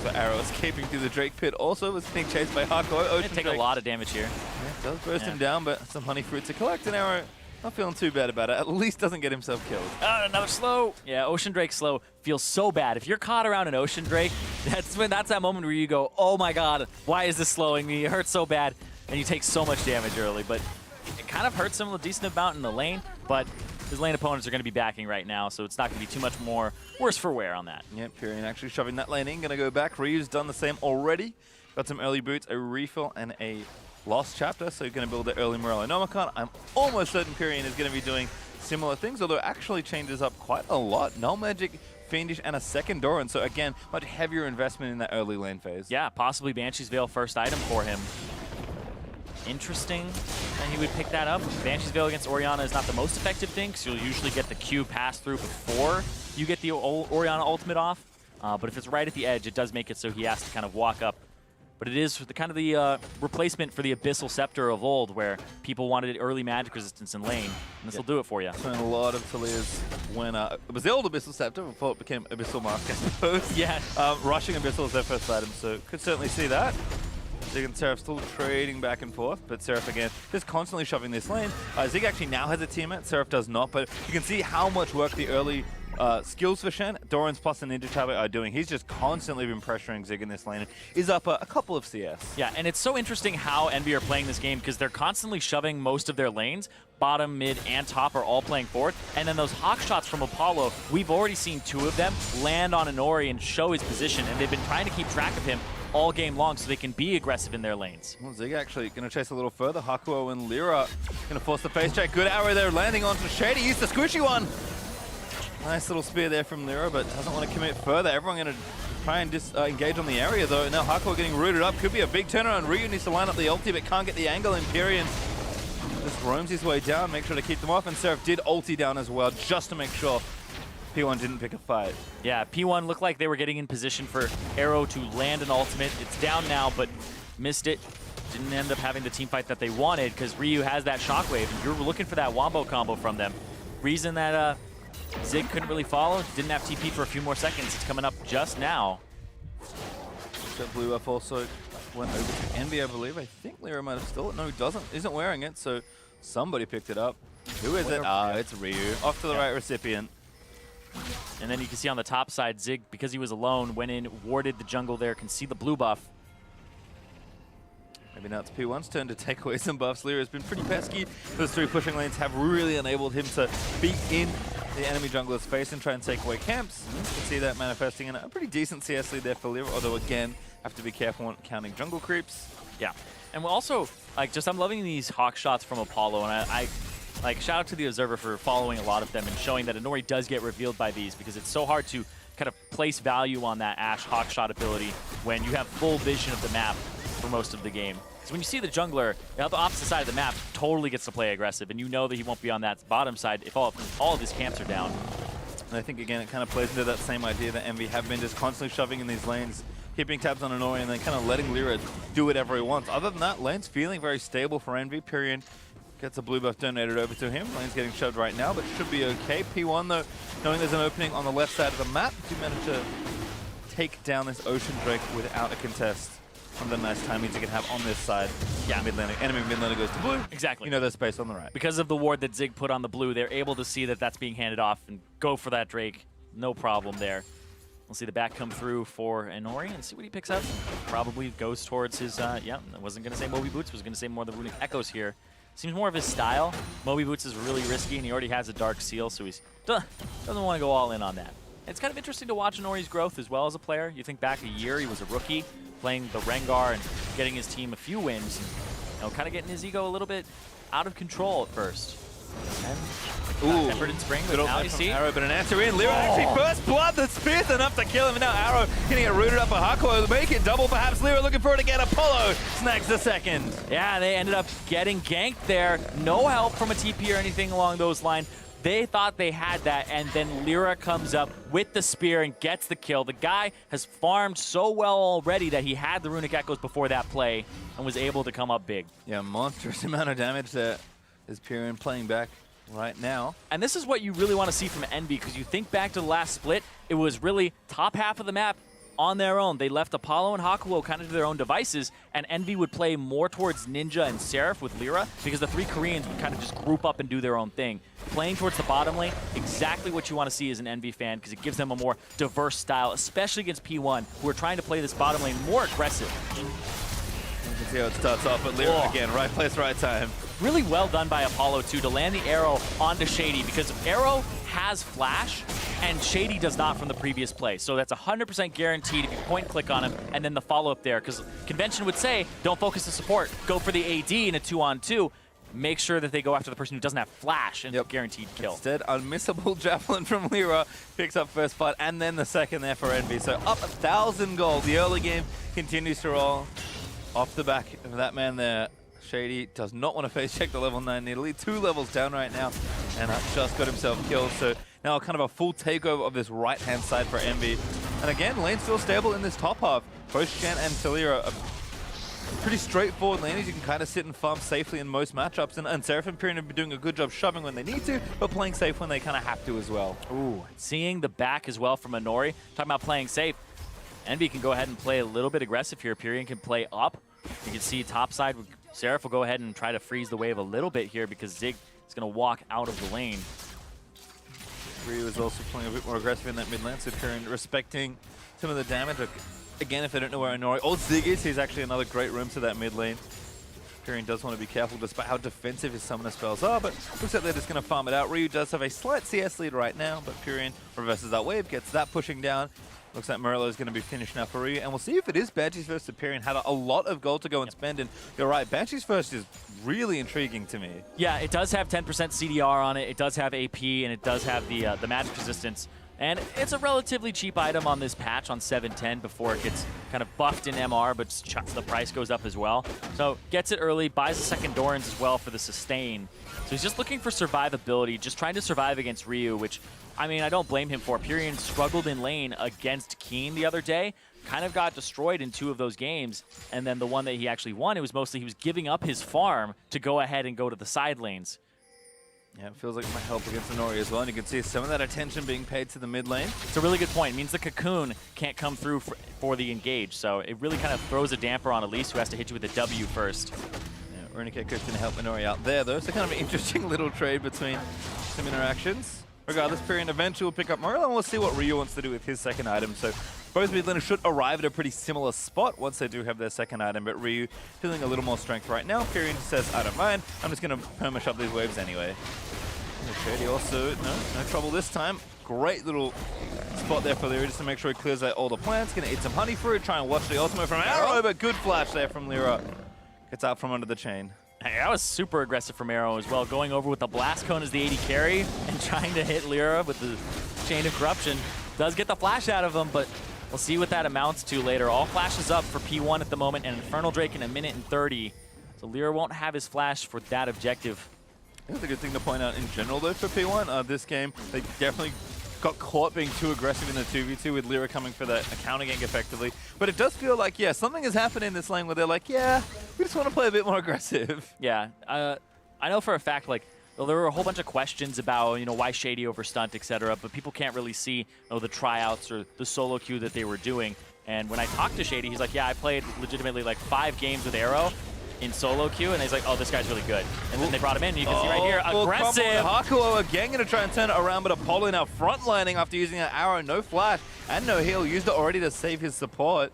So Arrow escaping through the Drake pit also was being chased by Hakuo. They take a lot of damage here. Yeah, does burst him down, but some honey fruit to collect, and Arrow not feeling too bad about it. At least doesn't get himself killed. Another slow. Yeah, Ocean Drake slow feels so bad. If you're caught around an Ocean Drake, that's that moment where you go, oh my god, why is this slowing me? It hurts so bad. And you take so much damage early. But It kind of hurts him a decent amount in the lane, but his lane opponents are going to be backing right now, so it's not going to be too much more worse for wear on that. Yep, Pyrion actually shoving that lane in. Going to go back. Ryu's done the same already. Got some early boots, a refill, and a lost chapter, so you're going to build the early Morellonomicon. I'm almost certain Pyrion is going to be doing similar things, although it actually changes up quite a lot. Null Magic, Fiendish, and a second Doran, so again, much heavier investment in that early lane phase. Yeah, possibly Banshee's Veil first item for him. Interesting that he would pick that up. Banshee's Veil against Orianna is not the most effective thing, because you'll usually get the Q pass through before you get the Orianna ultimate off. But if it's right at the edge, it does make it so he has to kind of walk up. But it is the kind of the replacement for the Abyssal Scepter of old, where people wanted early magic resistance in lane, and this will do it for you. So a lot of Talia's when it was the old Abyssal Scepter before it became Abyssal Mask, I suppose. Yeah. Rushing Abyssal is their first item, so could certainly see that. Zig and Seraph still trading back and forth, but Seraph again just constantly shoving this lane. Zig actually now has a teammate, Seraph does not, but you can see how much work the early skills for Shen, Doran's plus the Ninja Chaba are doing. He's just constantly been pressuring Zig in this lane. Is up a couple of CS. Yeah, and it's so interesting how Envy are playing this game because they're constantly shoving most of their lanes. Bottom, mid, and top are all playing forward. And then those hawk shots from Apollo, we've already seen 2 of them land on Inori and show his position, and they've been trying to keep track of him all game long so they can be aggressive in their lanes. Well, Zig actually going to chase a little further. Hakuo and Lyra going to force the face check. Good arrow there, landing onto Shady. Used the squishy one. Nice little spear there from Lyra, but doesn't want to commit further. Everyone going to try and engage on the area, though. Now Hakuo getting rooted up. Could be a big turnaround. Ryu needs to line up the ulti, but can't get the angle. Empyrean just roams his way down, make sure to keep them off. And Seraph did ulti down as well, just to make sure P1 didn't pick a fight. Yeah, P1 looked like they were getting in position for Arrow to land an ultimate. It's down now, but missed it. Didn't end up having the team fight that they wanted because Ryu has that shockwave, and you're looking for that wombo combo from them. Reason that Zig couldn't really follow, didn't have TP for a few more seconds. It's coming up just now. That blue buff also went over to Envy, I believe. I think Lyra might have stole it. No, he doesn't. Isn't wearing it, so somebody picked it up. Who is it? Ah, it's Ryu. Off to the right recipient. And then you can see on the top side, Zig, because he was alone, went in, warded the jungle there, can see the blue buff. Maybe now it's P1's turn to take away some buffs. Lyra's been pretty pesky. Those 3 pushing lanes have really enabled him to be in the enemy jungler's face and try and take away camps. You can see that manifesting in a pretty decent CS lead there for Lyra, although again, have to be careful when counting jungle creeps. Yeah, and we're also, like, I'm loving these hawk shots from Apollo, and I shout out to the Observer for following a lot of them and showing that Inori does get revealed by these because it's so hard to kind of place value on that Ashe hawk shot ability when you have full vision of the map for most of the game. Because when you see the jungler on the opposite side of the map, totally gets to play aggressive, and you know that he won't be on that bottom side if all of his camps are down. And I think, again, it kind of plays into that same idea that Envy have been just constantly shoving in these lanes, keeping tabs on Inori, and then kind of letting Lyra do whatever he wants. Other than that, lane's feeling very stable for Envy. Pyrion gets a blue buff donated over to him. Lane's getting shoved right now, but should be okay. P1, though, knowing there's an opening on the left side of the map, do manage to take down this Ocean Drake without a contest. One of the nice timings you can have on this side. Yeah, enemy mid laner goes to blue. Exactly. You know there's space on the right. Because of the ward that Zig put on the blue, they're able to see that that's being handed off and go for that Drake. No problem there. We'll see the back come through for Inori and see what he picks up. Probably goes towards his, yeah, I wasn't going to say Moby Boots, was going to say more of the Runic Echoes here. Seems more of his style. Moby Boots is really risky, and he already has a Dark Seal, so he doesn't want to go all in on that. It's kind of interesting to watch Inori's growth as well as a player. You think back a year, he was a rookie, playing the Rengar and getting his team a few wins, and, you know, kind of getting his ego a little bit out of control at first. And Tempered in Spring, but now you see Arrow, but an answer in. Lyra actually first blood. The spear's enough to kill him, and now Arrow getting it rooted up for Hakuo. Make it double, perhaps. Lyra looking for it again. Apollo snags the second. Yeah, they ended up getting ganked there. No help from a TP or anything along those lines. They thought they had that, and then Lyra comes up with the spear and gets the kill. The guy has farmed so well already that he had the Runic Echoes before that play and was able to come up big. Yeah, monstrous amount of damage there is Pyrion playing back right now. And this is what you really want to see from Envy, because you think back to the last split, it was really top half of the map on their own. They left Apollo and Hakuo kind of to their own devices, and Envy would play more towards Ninja and Seraph with Lyra, because the 3 Koreans would kind of just group up and do their own thing. Playing towards the bottom lane, exactly what you want to see as an Envy fan, because it gives them a more diverse style, especially against P1, who are trying to play this bottom lane more aggressive. You can see how it starts off, but Lyra again, right place, right time. really well done by Apollo, too, to land the arrow onto Shady, because Arrow has flash, and Shady does not from the previous play. So that's 100% guaranteed if you point and click on him, and then the follow-up there, because convention would say, don't focus the support, go for the AD in a 2-on-2. Make sure that they go after the person who doesn't have flash and guaranteed kill. Instead, unmissable javelin from Lyra picks up first blood and then the second there for Envy. So up 1,000 gold. The early game continues to roll off the back of that man there. Shady does not want to face check the level 9 Italy. 2 levels down right now, and just got himself killed. So now kind of a full takeover of this right-hand side for Envy. And again, lane still stable in this top half. Both Shen and Talira are pretty straightforward lanes. You can kind of sit and farm safely in most matchups, and Seraph and Pyrian have been doing a good job shoving when they need to, but playing safe when they kind of have to as well. Ooh, seeing the back as well from Inori. Talking about playing safe. Envy can go ahead and play a little bit aggressive here. Pyrian can play up. You can see top side, Seraph will go ahead and try to freeze the wave a little bit here because Zig is going to walk out of the lane. Ryu is also playing a bit more aggressive in that mid lane, so Pyrian respecting some of the damage. Again, if they don't know where Inori or Zig is, he's actually another great room to that mid lane. Pyrian does want to be careful despite how defensive his summoner spells are, but looks like they're just going to farm it out. Ryu does have a slight CS lead right now, but Pyrian reverses that wave, gets that pushing down. Looks like Morello is going to be finished now for Ryu, and we'll see if it is Banshee's first. Pyrian had a lot of gold to go and spend, and you're right, Banshee's first is really intriguing to me. Yeah, it does have 10% CDR on it, it does have AP, and it does have the magic resistance. And it's a relatively cheap item on this patch on 710 before it gets kind of buffed in MR, but the price goes up as well. So gets it early, buys a second Doran's as well for the sustain. So he's just looking for survivability, just trying to survive against Ryu, which, I mean, I don't blame him for. Pyrian struggled in lane against Keen the other day, kind of got destroyed in 2 of those games, and then the one that he actually won, it was mostly he was giving up his farm to go ahead and go to the side lanes. Yeah, it feels like it might help against Inori as well, and you can see some of that attention being paid to the mid lane. It's a really good point. It means the Cocoon can't come through for the engage, so it really kind of throws a damper on Elise, who has to hit you with a W first. Yeah, Runekeko's going to help Inori out there, though, so kind of an interesting little trade between some interactions. Regardless, Pyrian eventually will pick up Morello, and we'll see what Ryu wants to do with his second item. So both mid laners should arrive at a pretty similar spot once they do have their second item, but Ryu feeling a little more strength right now. Pyrian says, I don't mind, I'm just going to perma-shove these waves anyway. Shady also, no trouble this time. Great little spot there for Lyra just to make sure he clears out all the plants. Going to eat some honey fruit, try and watch the ultimate from Arrow, but good flash there from Lyra. Gets out from under the chain. Hey, that was super aggressive from Arrow as well, going over with the Blast Cone as the AD carry and trying to hit Lyra with the Chain of Corruption. Does get the flash out of him, but we'll see what that amounts to later. All flashes up for P1 at the moment, and Infernal Drake in 1:30. So Lyra won't have his flash for that objective. That's a good thing to point out in general, though, for P1. This game, they definitely got caught being too aggressive in the 2v2 with Lyra coming for that counter gank effectively. But it does feel like, yeah, something has happened in this lane where they're like, yeah, we just want to play a bit more aggressive. Yeah, I know for a fact, like, well, there were a whole bunch of questions about, you know, why Shady over stunt, etc., but people can't really see, you know, the tryouts or the solo queue that they were doing. And when I talked to Shady, he's like, yeah, I played legitimately like 5 games with Arrow in solo queue, and he's like, oh, this guy's really good. And then they brought him in, and you can see right here, aggressive. Hakuo again going to try and turn it around, but Apollo now frontlining after using that arrow. No flash and no heal. Used it already to save his support.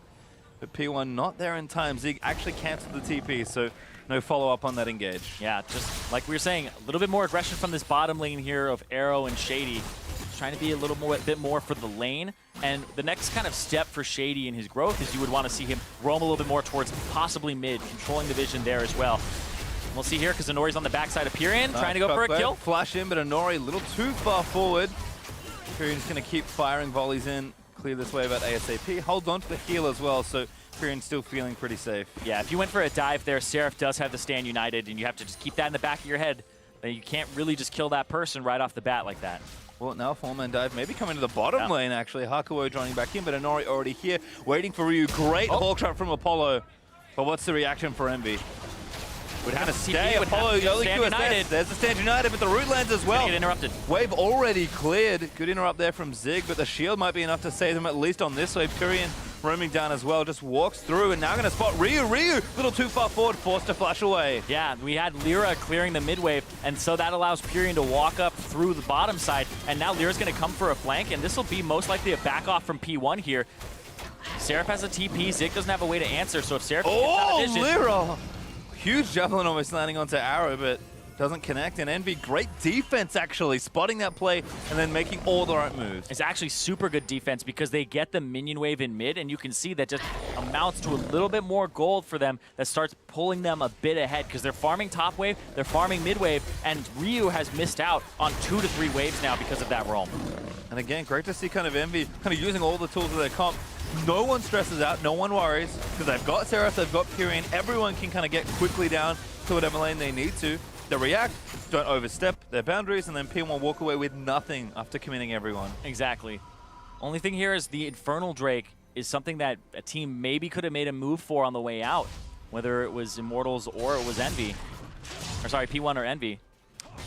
But P1 not there in time. Zig actually canceled the TP, so no follow-up on that engage. Yeah, just like we were saying, a little bit more aggression from this bottom lane here of Arrow and Shady. Trying to be a little more, bit more for the lane. And the next kind of step for Shady in his growth is you would want to see him roam a little bit more towards possibly mid, controlling the vision there as well. We'll see here because Inori's on the backside of Pyrian, trying to go for a kill. Flash in, but Inori a little too far forward. Pyrian's going to keep firing volleys in, clear this wave at ASAP. Hold on to the heal as well, so Pyrian's still feeling pretty safe. Yeah, if you went for a dive there, Seraph does have the Stand United, and you have to just keep that in the back of your head. You can't really just kill that person right off the bat like that. Well, now four-man dive, maybe coming to the bottom lane, actually. Hakuo joining back in, but Inori already here, waiting for Ryu. Great hawk shot from Apollo. But what's the reaction for Envy? Would have to stay. Apollo, the only QSS. There's the Stand United, but the root lands as well. Get interrupted. Wave already cleared. Good interrupt there from Zig, but the shield might be enough to save them, at least on this wave. Pyrian roaming down as well, just walks through, and now going to spot Ryu. Ryu, a little too far forward, forced to flash away. Yeah, we had Lyra clearing the mid wave, and so that allows Pyrian to walk up through the bottom side, and now Lyra's going to come for a flank, and this will be most likely a back off from P1 here. Seraph has a TP, Zig doesn't have a way to answer, so if Seraph gets out of vision, Lyra! Huge javelin almost landing onto Arrow, but doesn't connect. And Envy, great defense actually, spotting that play and then making all the right moves. It's actually super good defense because they get the minion wave in mid, and you can see that just amounts to a little bit more gold for them that starts pulling them a bit ahead because they're farming top wave, they're farming mid wave, and Ryu has missed out on 2 to 3 waves now because of that roam. And again, great to see kind of Envy kind of using all the tools of their comp. No one stresses out, no one worries, because they've got Seraph, they've got Pyrian, everyone can kind of get quickly down to whatever lane they need to. They react, don't overstep their boundaries, and then P1 walk away with nothing after committing everyone. Exactly. Only thing here is the Infernal Drake is something that a team maybe could have made a move for on the way out, whether it was Immortals or it was Envy. Or sorry, P1 or Envy.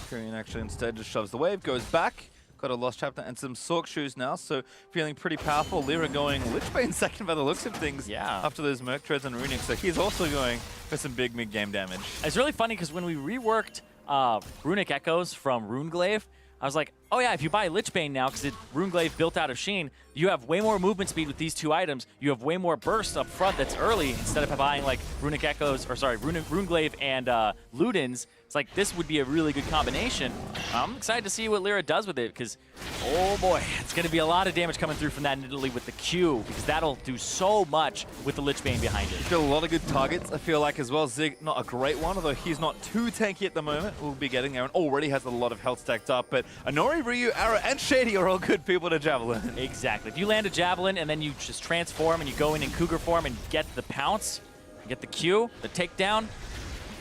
Pyrian actually instead just shoves the wave, goes back. Got a Lost Chapter and some Sork Shoes now, so feeling pretty powerful. Lyra going Lichbane second by the looks of things after those Merc Treads and Runic, so he's also going for some big mid-game damage. It's really funny because when we reworked Runic Echoes from Runeglaive, I was like, oh yeah, if you buy Lichbane now, because Runeglaive built out of Sheen, you have way more movement speed with these 2 items. You have way more burst up front that's early instead of buying like Runic Echoes, or sorry, Runeglaive and Ludens. It's like this would be a really good combination. I'm excited to see what Lyra does with it because, oh boy, it's going to be a lot of damage coming through from that Nidalee with the Q because that'll do so much with the Lichbane behind it. Still a lot of good targets, I feel like, as well. Zig, not a great one, although he's not too tanky at the moment. We'll be getting there and already has a lot of health stacked up. But Anori, Ryu, Arrow, and Shady are all good people to Javelin. Exactly. If you land a Javelin and then you just transform and you go in cougar form and get the pounce, get the Q, the takedown,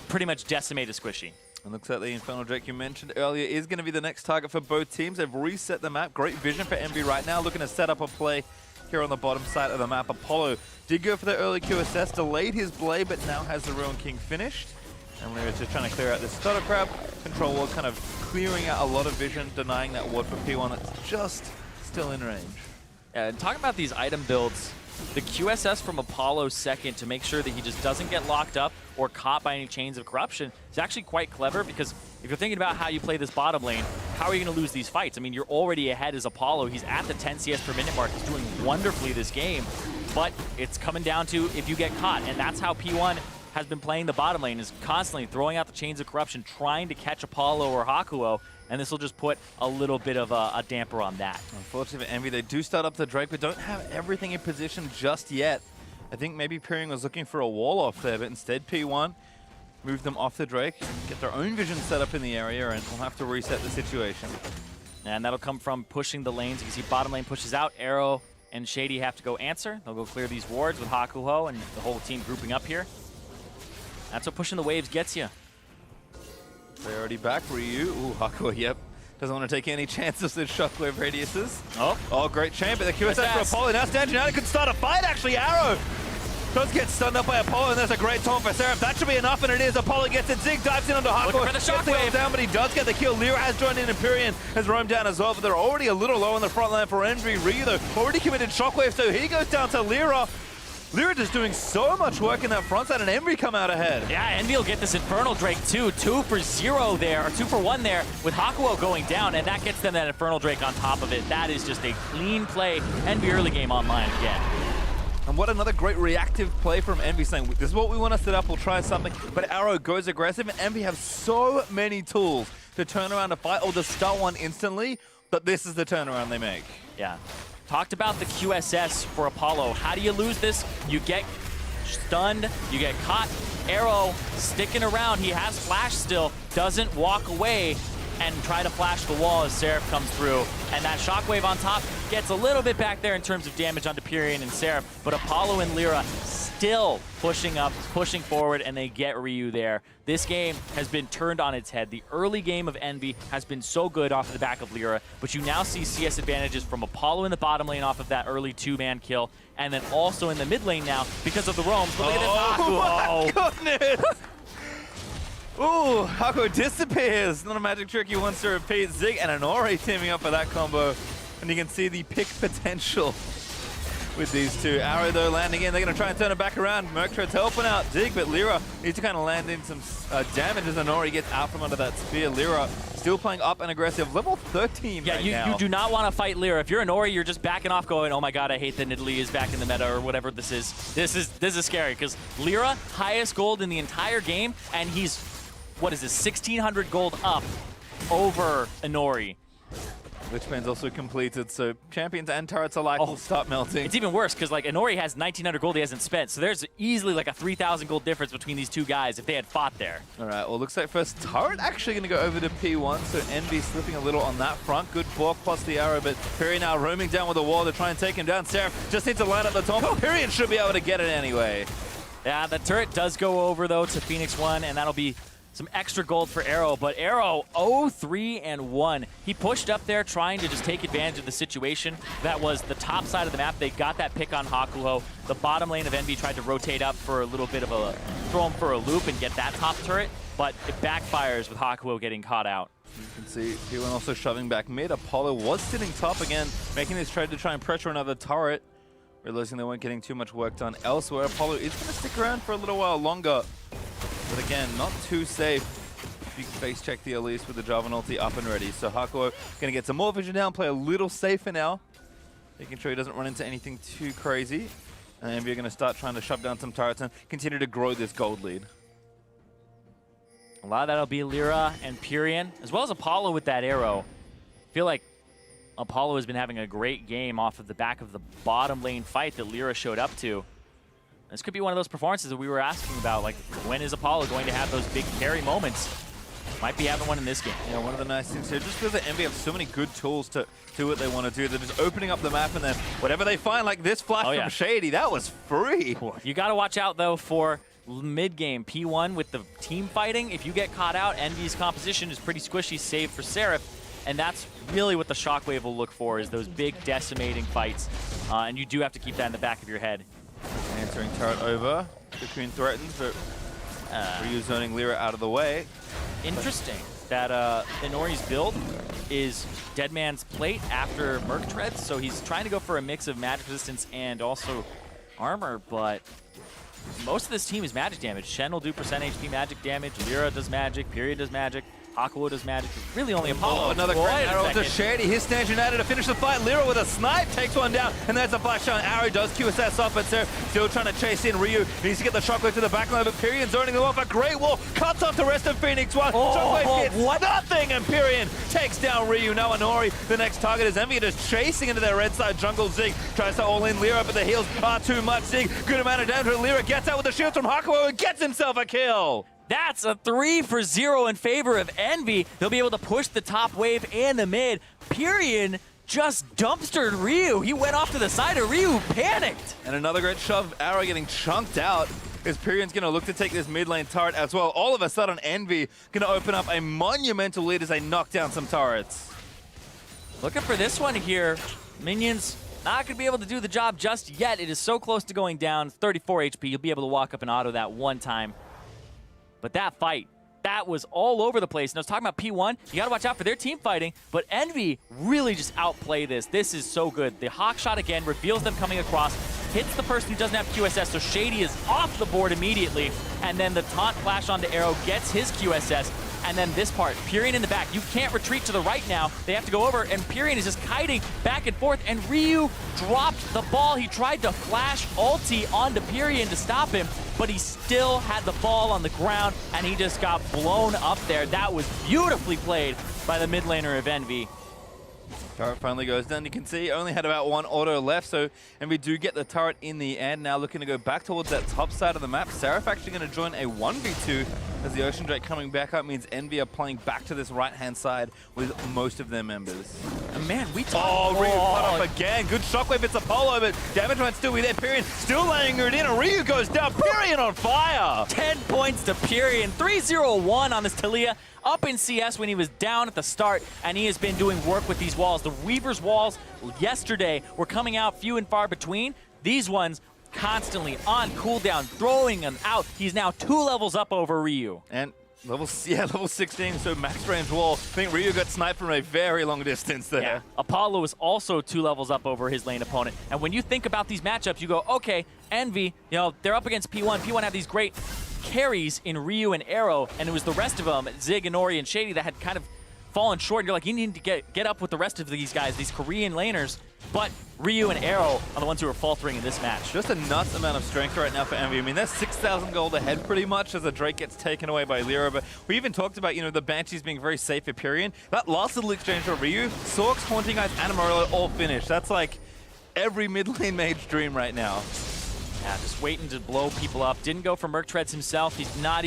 pretty much decimate a Squishy. And looks like the Infernal Drake you mentioned earlier is going to be the next target for both teams. They've reset the map. Great vision for Envy right now, looking to set up a play here on the bottom side of the map. Apollo did go for the early QSS, delayed his blade, but now has the Ruin King finished. And Lyra's just trying to clear out this Stutter Crab. Control Ward kind of clearing out a lot of vision, denying that ward for P1 that's just still in range. Talking about these item builds, the QSS from Apollo second to make sure that he just doesn't get locked up or caught by any chains of corruption is actually quite clever because if you're thinking about how you play this bottom lane, how are you going to lose these fights? I mean, you're already ahead as Apollo. He's at the 10 CS per minute mark. He's doing wonderfully this game, but it's coming down to if you get caught, and that's how P1 has been playing the bottom lane, is constantly throwing out the chains of corruption, trying to catch Apollo or Hakuo, and this will just put a little bit of a damper on that. Unfortunately for Envy, they do start up the Drake, but don't have everything in position just yet. I think maybe Pyrian was looking for a wall off there, but instead P1 moved them off the Drake, get their own vision set up in the area, and we'll have to reset the situation. And that'll come from pushing the lanes. You can see bottom lane pushes out, Arrow and Shady have to go answer. They'll go clear these wards with Hakuho and the whole team grouping up here. That's what pushing the waves gets you. They're already back. Ryu. Ooh, Hakuho, yep. Doesn't want to take any chances with shockwave radiuses. Oh, great chain, but the QSS for Apollo. Now standing out, it could start a fight, actually. Arrow does get stunned up by Apollo, and there's a great taunt for Seraph. That should be enough, and it is. Apollo gets it. Zig dives in onto Hakuho. Looking for the shockwave down, but he does get the kill. Lyra has joined in, and Pyrian has roamed down as well, but they're already a little low on the front line for Envy. Ryu, though, already committed shockwave, so he goes down to Lyra. Lyra just doing so much work in that front side, and Envy come out ahead. Yeah, Envy will get this Infernal Drake too. 2 for 0 there, or 2 for 1 there, with Hakuo going down, and that gets them that Infernal Drake on top of it. That is just a clean play. Envy early game online again. And what another great reactive play from Envy, saying, this is what we want to set up, we'll try something. But Arrow goes aggressive, and Envy have so many tools to turn around a fight or to start one instantly, but this is the turnaround they make. Yeah. Talked about the QSS for Apollo. How do you lose this? You get stunned, you get caught. Arrow sticking around. He has flash still, doesn't walk away and try to flash the wall as Seraph comes through. And that shockwave on top gets a little bit back there in terms of damage onto Pyrian and Seraph, but Apollo and Lyra still pushing up, pushing forward, and they get Ryu there. This game has been turned on its head. The early game of Envy has been so good off of the back of Lyra, but you now see CS advantages from Apollo in the bottom lane off of that early 2-man kill, and then also in the mid lane now because of the roams. But look at this Hakuo. My goodness! Ooh, Hakuo disappears. Not a magic trick he wants to repeat. Zig and Anori teaming up for that combo. And you can see the pick potential with these two. Arrow, though, landing in. They're going to try and turn it back around. Murktred's helping out Zig, but Lyra needs to kind of land in some damage as Anori gets out from under that spear. Lyra still playing up and aggressive. Level 13 yeah, right you, now. you do not want to fight Lyra. If you're Anori, you're just backing off going, oh my god, I hate that Nidalee is back in the meta or whatever this is. This is scary because Lyra, highest gold in the entire game, and he's, what is this, 1,600 gold up over Anori. Witchman's also completed, so champions and turrets alike will start melting. It's even worse because like Anori has 1,900 gold he hasn't spent, so there's easily like a 3,000 gold difference between these two guys if they had fought there. All right, well, looks like first turret actually going to go over to P1, so Envy slipping a little on that front. Good block plus the arrow, but Piri now roaming down with the wall to try and take him down. Seraph just needs to line up the top. Piri should be able to get it anyway. Yeah, the turret does go over though to Phoenix 1, and that'll be some extra gold for Arrow, but Arrow 0-3-1. He pushed up there trying to just take advantage of the situation. That was the top side of the map. They got that pick on Hakuho. The bottom lane of Envy tried to rotate up for a little bit of a throw him for a loop and get that top turret, but it backfires with Hakuho getting caught out. You can see P1 also shoving back mid. Apollo was sitting top again, making this trade to try and pressure another turret. Realizing they weren't getting too much work done elsewhere. Apollo is going to stick around for a little while longer. But again, not too safe. You can face check the Elise with the Jarvan ulti up and ready. So Hakuho going to get some more vision down, play a little safer now. Making sure he doesn't run into anything too crazy. And Envy are going to start trying to shove down some turrets and continue to grow this gold lead. A lot of that'll be Lyra and Purian, as well as Apollo with that arrow. I feel like Apollo has been having a great game off of the back of the bottom lane fight that Lyra showed up to. This could be one of those performances that we were asking about, like when is Apollo going to have those big carry moments? Might be having one in this game. Yeah, one of the nice things here, just because the Envy have so many good tools to do what they want to do, they're just opening up the map and then whatever they find, like this flash from Shady, that was free. You got to watch out though for mid-game P1 with the team fighting. If you get caught out, Envy's composition is pretty squishy, save for Seraph, and that's really what the Shockwave will look for, is those big decimating fights, and you do have to keep that in the back of your head. Answering turret over. Cocoon threatens, but Ryu zoning Lyra out of the way. Interesting that Inori's build is Dead Man's Plate after Murktred, so he's trying to go for a mix of magic resistance and also armor, but most of this team is magic damage. Shen will do percent HP magic damage, Lyra does magic, Period does magic, Hakuho does magic. Really only Apollo. Oh, another great arrow to Shady. His stand United to finish the fight. Lyra with a snipe takes one down, and there's a flash shot. Arrow does QSS off, but still trying to chase in Ryu. He needs to get the shockwave to the back line, but Pirian zoning them off. A great wall cuts off the rest of Phoenix 1. Shockwave hits nothing, and Pirian takes down Ryu. Now Anori, the next target is Envy, just chasing into their red side jungle. Zig tries to all in Lyra, but the heals are too much. Zig, good amount of damage. Lyra gets out with the shield from Hakuho and gets himself a kill. That's a 3-for-0 in favor of Envy. They'll be able to push the top wave and the mid. Pirian just dumpstered Ryu. He went off to the side of Ryu, panicked. And another great shove. Arrow getting chunked out. As Pirian's going to look to take this mid lane turret as well. All of a sudden, Envy going to open up a monumental lead as they knock down some turrets. Looking for this one here. Minions not going to be able to do the job just yet. It is so close to going down. 34 HP. You'll be able to walk up and auto that one time. But that fight, that was all over the place. And I was talking about P1, you got to watch out for their team fighting, but Envy really just outplay this. This is so good. The Hawk shot again reveals them coming across, hits the person who doesn't have QSS, so Shady is off the board immediately, and then the taunt flash onto Arrow gets his QSS, and then this part, Pirian in the back. You can't retreat to the right now. They have to go over, and Pirian is just kiting back and forth, and Ryu dropped the ball. He tried to flash ulti onto Pirian to stop him, but he still had the ball on the ground, and he just got blown up there. That was beautifully played by the mid laner of Envy. Turret finally goes down. You can see only had about one auto left, so and we do get the turret in the end. Now looking to go back towards that top side of the map. Seraph actually going to join a 1v2 as the Ocean Drake coming back up means Envy are playing back to this right-hand side with most of their members. And man, we talked. Oh, Ryu cut off again. Good shockwave. It's Apollo, but damage might still be there. Pirian still laying it in, and Ryu goes down. Pirian on fire. 10 points to Pirian. 3-0-1 on this Taliyah. Up in CS when he was down at the start, and he has been doing work with these walls. The Weaver's walls yesterday were coming out few and far between. These ones constantly on cooldown, throwing them out. He's now 2 levels up over Ryu. And Level 16, so max range wall. I think Ryu got sniped from a very long distance there. Yeah. Apollo is also 2 levels up over his lane opponent. And when you think about these matchups, you go, okay, Envy, they're up against P1. P1 have these great carries in Ryu and Arrow, and it was the rest of them, Zig and Ori and Shady, that had kind of fallen short. You're like, you need to get up with the rest of these guys, these Korean laners. But Ryu and Arrow are the ones who are faltering in this match. Just a nuts amount of strength right now for Envy. I mean, they're 6,000 gold ahead pretty much as the Drake gets taken away by Lyra. But we even talked about, the Banshees being very safe for Pyrion. That last little exchange for Ryu, Sorks, Haunting Eyes, and Amorello all finished. That's like every mid lane mage dream right now. Yeah, just waiting to blow people up. Didn't go for Merc Treads himself. He doesn't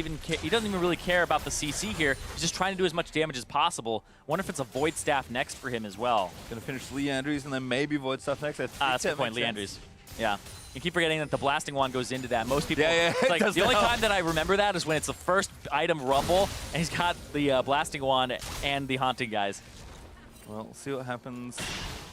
even really care about the CC here. He's just trying to do as much damage as possible. Wonder if it's a Void Staff next for him as well. Gonna finish Lee Andrews and then maybe Void Staff next. That's the point, Lee Andrews. Yeah. You keep forgetting that the Blasting Wand goes into that. Most people, yeah, it's like the only time that I remember that is when it's the first item Rumble, and he's got the Blasting Wand and the Haunting guys. Well, we'll see what happens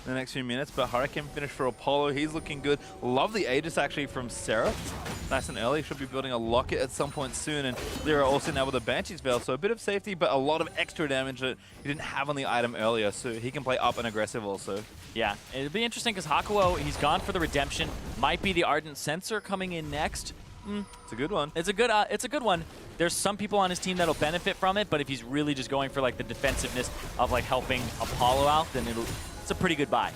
in the next few minutes, but Hurricane finish for Apollo. He's looking good. Love the Aegis actually from Seraph. Nice and early. Should be building a Locket at some point soon. And Lyra also now with a Banshee's Veil, so a bit of safety, but a lot of extra damage that he didn't have on the item earlier, so he can play up and aggressive also. Yeah, it'll be interesting because Hakuo, he's gone for the Redemption. Might be the Ardent Sensor coming in next. It's a good one. It's a good one. There's some people on his team that'll benefit from it, but if he's really just going for like the defensiveness of like helping Apollo out, then it's a pretty good buy.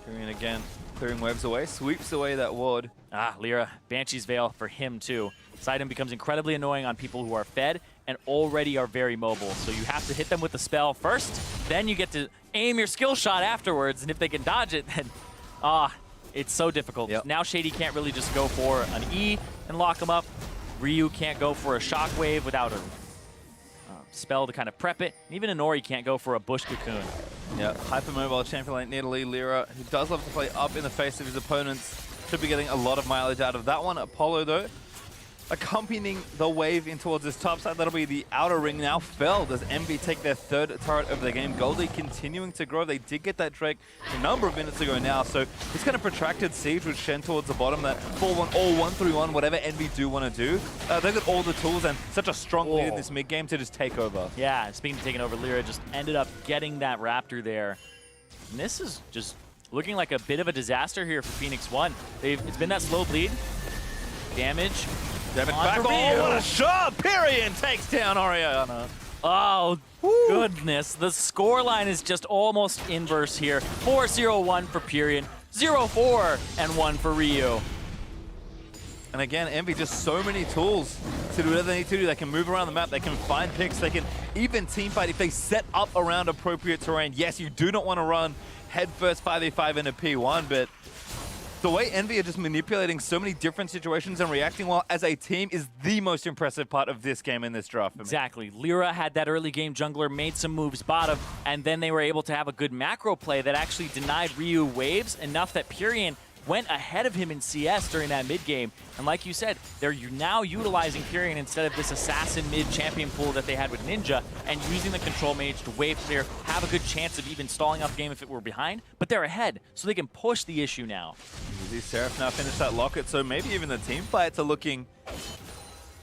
Pyrion again, clearing waves away, sweeps away that ward. Lyra, Banshee's Veil for him too. This item becomes incredibly annoying on people who are fed and already are very mobile. So you have to hit them with the spell first, then you get to aim your skill shot afterwards, and if they can dodge it, then it's so difficult. Yep. Now Shady can't really just go for an E and lock him up. Ryu can't go for a shockwave without a spell to kind of prep it. And even Inori can't go for a bush cocoon. Yeah, hypermobile champion like Nidalee Lyra, who does love to play up in the face of his opponents. Should be getting a lot of mileage out of that one. Apollo, though, accompanying the wave in towards this top side. That'll be the outer ring now. Fell does Envy take their 3rd turret of the game. Goldie continuing to grow. They did get that Drake a number of minutes ago now, so it's kind of protracted siege with Shen towards the bottom. That 4-1, all 1-3-1, whatever Envy do want to do. They've got all the tools and such a strong lead in this mid game to just take over. Yeah, speaking of taking over, Lyra just ended up getting that Raptor there. And this is just looking like a bit of a disaster here for Phoenix One. It's been that slow bleed. Damage. Back. Oh, what a shot! Pyrion takes down Oriana. Oh, goodness. The scoreline is just almost inverse here. 4-0-1 for Pyrion, 0-4 and 1 for Ryu. And again, Envy just so many tools to do whatever they need to do. They can move around the map, they can find picks, they can even teamfight if they set up around appropriate terrain. Yes, you do not want to run headfirst 5v5 into P1, but the way Envy are just manipulating so many different situations and reacting well as a team is the most impressive part of this game in this draft for me. Exactly. Lyra had that early game jungler, made some moves bottom, and then they were able to have a good macro play that actually denied Ryu waves enough that Pyrion went ahead of him in CS during that mid game. And like you said, they're now utilizing Pyrion instead of this assassin mid champion pool that they had with Ninja, and using the control mage to wave clear, have a good chance of even stalling out the game if it were behind, but they're ahead, so they can push the issue now. Easy Seraph now finished that Locket, so maybe even the team fights are looking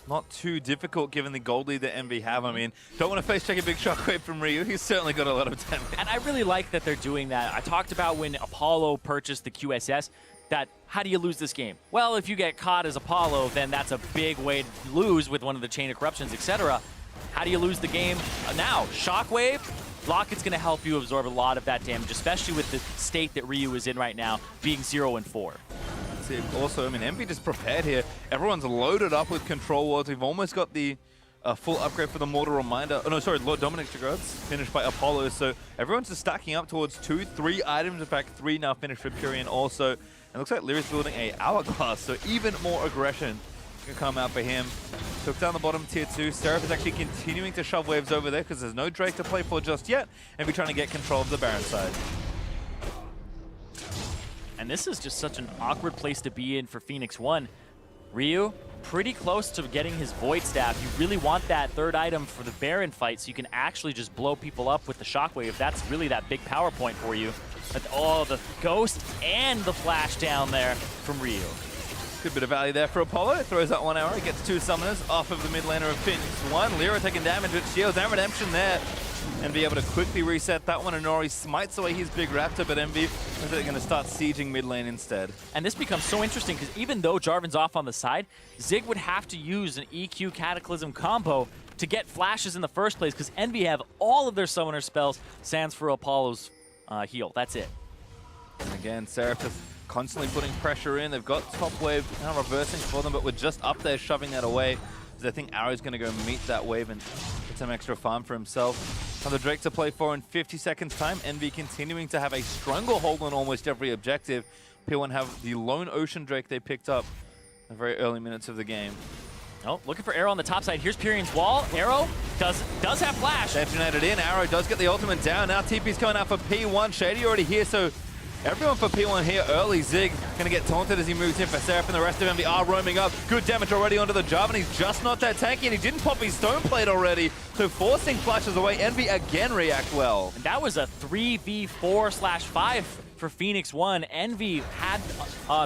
not too difficult given the gold lead that Envy have. I mean, don't want to face check a big shockwave from Ryu. He's certainly got a lot of damage. And I really like that they're doing that. I talked about when Apollo purchased the QSS, that how do you lose this game? Well, if you get caught as Apollo, then that's a big way to lose with one of the Chain of Corruptions, etc. How do you lose the game now? Shockwave? Locket's going to help you absorb a lot of that damage, especially with the state that Ryu is in right now, being 0-4. Also, I mean, Envy just prepared here. Everyone's loaded up with control wards. We've almost got the full upgrade for the Mortal Reminder. Oh, no, sorry, Lord Dominic's regards, finished by Apollo. So everyone's just stacking up towards 2-3 items. In fact, 3 now finished for Pyrion also. And it looks like Lyra's building a Hourglass, so even more aggression can come out for him. Took down the bottom tier 2. Seraph is actually continuing to shove waves over there because there's no Drake to play for just yet. And we're trying to get control of the Baron side. And this is just such an awkward place to be in for Phoenix One. Ryu, pretty close to getting his Void Staff. You really want that 3rd item for the Baron fight so you can actually just blow people up with the Shockwave. That's really that big power point for you. But, oh, the Ghost and the Flash down there from Ryu. Good bit of value there for Apollo. Throws that one arrow, gets 2 summoners off of the mid laner of Phoenix 1. Lyra taking damage with shields and redemption there. And be able to quickly reset that one. And Nori smites away his big raptor, but Envy is going to start sieging mid lane instead. And this becomes so interesting because even though Jarvan's off on the side, Zig would have to use an EQ Cataclysm combo to get flashes in the first place because Envy have all of their summoner spells, sans for Apollo's heal. That's it. And again, Seraph is constantly putting pressure in. They've got top wave now reversing for them, but we're just up there shoving that away. Because I think Arrow's going to go meet that wave and get some extra farm for himself. Another Drake to play for in 50 seconds time. Envy continuing to have a stranglehold on almost every objective. P1 have the lone Ocean Drake they picked up in the very early minutes of the game. Oh, looking for Arrow on the top side. Here's Pyrian's wall. Arrow does have flash. Detonated in. Arrow does get the ultimate down. Now TP's coming out for P1. Shady already here, so everyone for P1 here early. Zig going to get taunted as he moves in for Seraph, and the rest of Envy are roaming up. Good damage already onto the Jarvan. He's just not that tanky, and he didn't pop his Stone Plate already, so forcing flashes away. Envy again react well. And that was a 3v4/5 for Phoenix 1. Envy had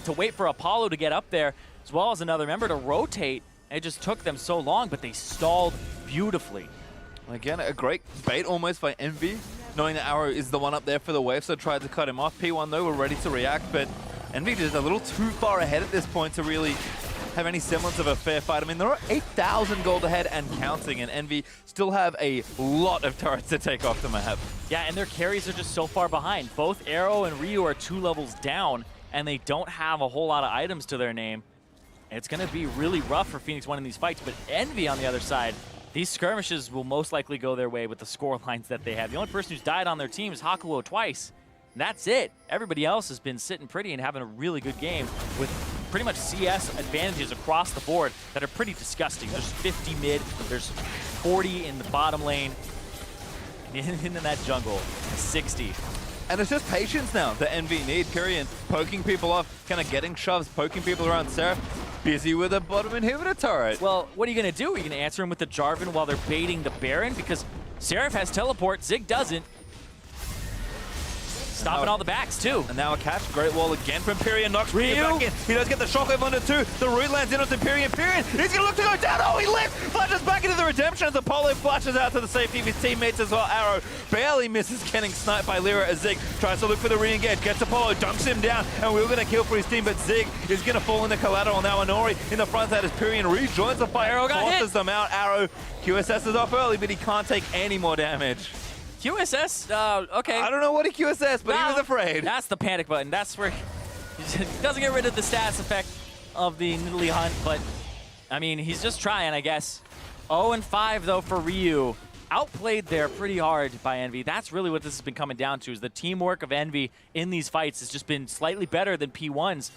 to wait for Apollo to get up there, as well as another member to rotate. It just took them so long, but they stalled beautifully. Again, a great bait almost by Envy, knowing that Arrow is the one up there for the wave, so tried to cut him off. P1 though were ready to react, but Envy just a little too far ahead at this point to really have any semblance of a fair fight. I mean, there are 8,000 gold ahead and counting, and Envy still have a lot of turrets to take off the map. Yeah, and their carries are just so far behind. Both Arrow and Ryu are 2 levels down, and they don't have a whole lot of items to their name. It's going to be really rough for Phoenix 1 in these fights, but Envy on the other side, these skirmishes will most likely go their way with the score lines that they have. The only person who's died on their team is Hakuo twice. And that's it. Everybody else has been sitting pretty and having a really good game with pretty much CS advantages across the board that are pretty disgusting. There's 50 mid, there's 40 in the bottom lane, in that jungle, 60. And it's just patience now that Envy need. Pyrian poking people off, kind of getting shoves, poking people around. Seraph busy with a bottom inhibitor turret. Well, what are you going to do? Are you going to answer him with the Jarvan while they're baiting the Baron? Because Seraph has teleport, Zig doesn't. Stopping all the backs, too. And now a catch. Great wall again from Pyrian. Knocks Ryu back in. He does get the shockwave onto 2. The root lands in onto Pyrian. Pyrian, he's going to look to go down. Oh, he lived! Flashes back into the redemption as Apollo flashes out to the safety of his teammates as well. Arrow barely misses getting sniped by Lyra as Zig tries to look for the re-engage. Gets Apollo, dunks him down, and we're going to kill for his team, but Zig is going to fall into collateral. Now Anori in the front side as Pyrian rejoins the fight. Arrow got forces them out. Arrow QSS is off early, but he can't take any more damage. QSS? Okay. I don't know what a QSS, but he was afraid. That's the panic button. That's where he doesn't get rid of the status effect of the Nidalee Hunt, but I mean, he's just trying, I guess. 0-5 though for Ryu. Outplayed there pretty hard by Envy. That's really what this has been coming down to, is the teamwork of Envy in these fights has just been slightly better than P1's.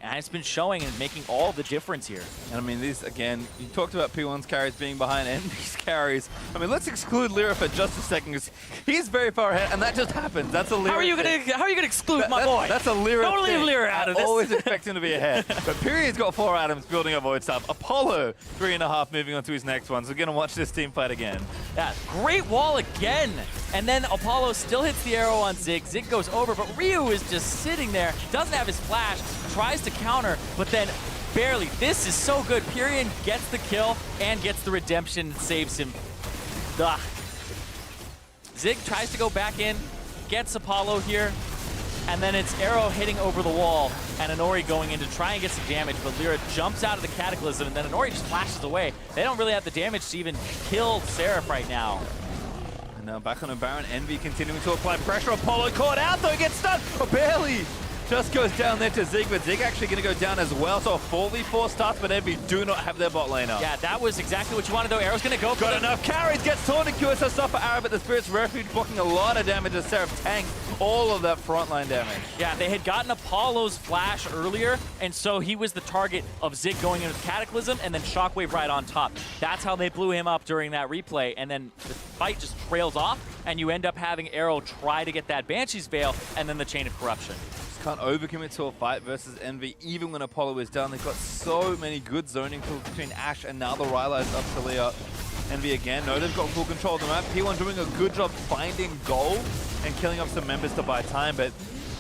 And it's been showing and making all the difference here. And I mean, these, again, you talked about P1's carries being behind Envy's carries. I mean, let's exclude Lyra for just a second, because he's very far ahead, and that just happens. That's a Lyra How are you gonna exclude my boy? That's a Lyra Don't leave Lyra out of this. I always expect him to be ahead. But Pyrian's got 4 items building up Void Staff. Apollo, 3.5 moving on to his next one. So we're going to watch this team fight again. Yeah, great wall again. And then Apollo still hits the arrow on Zig. Zig goes over, but Ryu is just sitting there, doesn't have his flash, tries to counter, but then barely. This is so good. Pyrian gets the kill and gets the redemption and saves him. Ugh. Zig tries to go back in, gets Apollo here, and then it's Arrow hitting over the wall and Anori going in to try and get some damage, but Lyra jumps out of the Cataclysm and then Anori just flashes away. They don't really have the damage to even kill Seraph right now. And now back on a Baron. Envy continuing to apply pressure. Apollo caught out though, he gets stunned. Oh, barely. Just goes down there to Zig, but Zig actually going to go down as well. So a 4v4 starts, but Envy do not have their bot lane up. Yeah, that was exactly what you wanted though. Arrow's going to go for Got enough carries, gets taunted, QSS off for Arrow, but the Spirit's Refuge blocking a lot of damage as Seraph tanks all of that frontline damage. Yeah, they had gotten Apollo's flash earlier, and so he was the target of Zig going into Cataclysm and then Shockwave right on top. That's how they blew him up during that replay, and then the fight just trails off, and you end up having Arrow try to get that Banshee's Veil, and then the Chain of Corruption. Can't overcommit to a fight versus Envy, even when Apollo is down. They've got so many good zoning tools between Ashe and now the Rylai's up to Leah. Envy again, no, they've got full control of the map. P1 doing a good job finding gold and killing off some members to buy time, but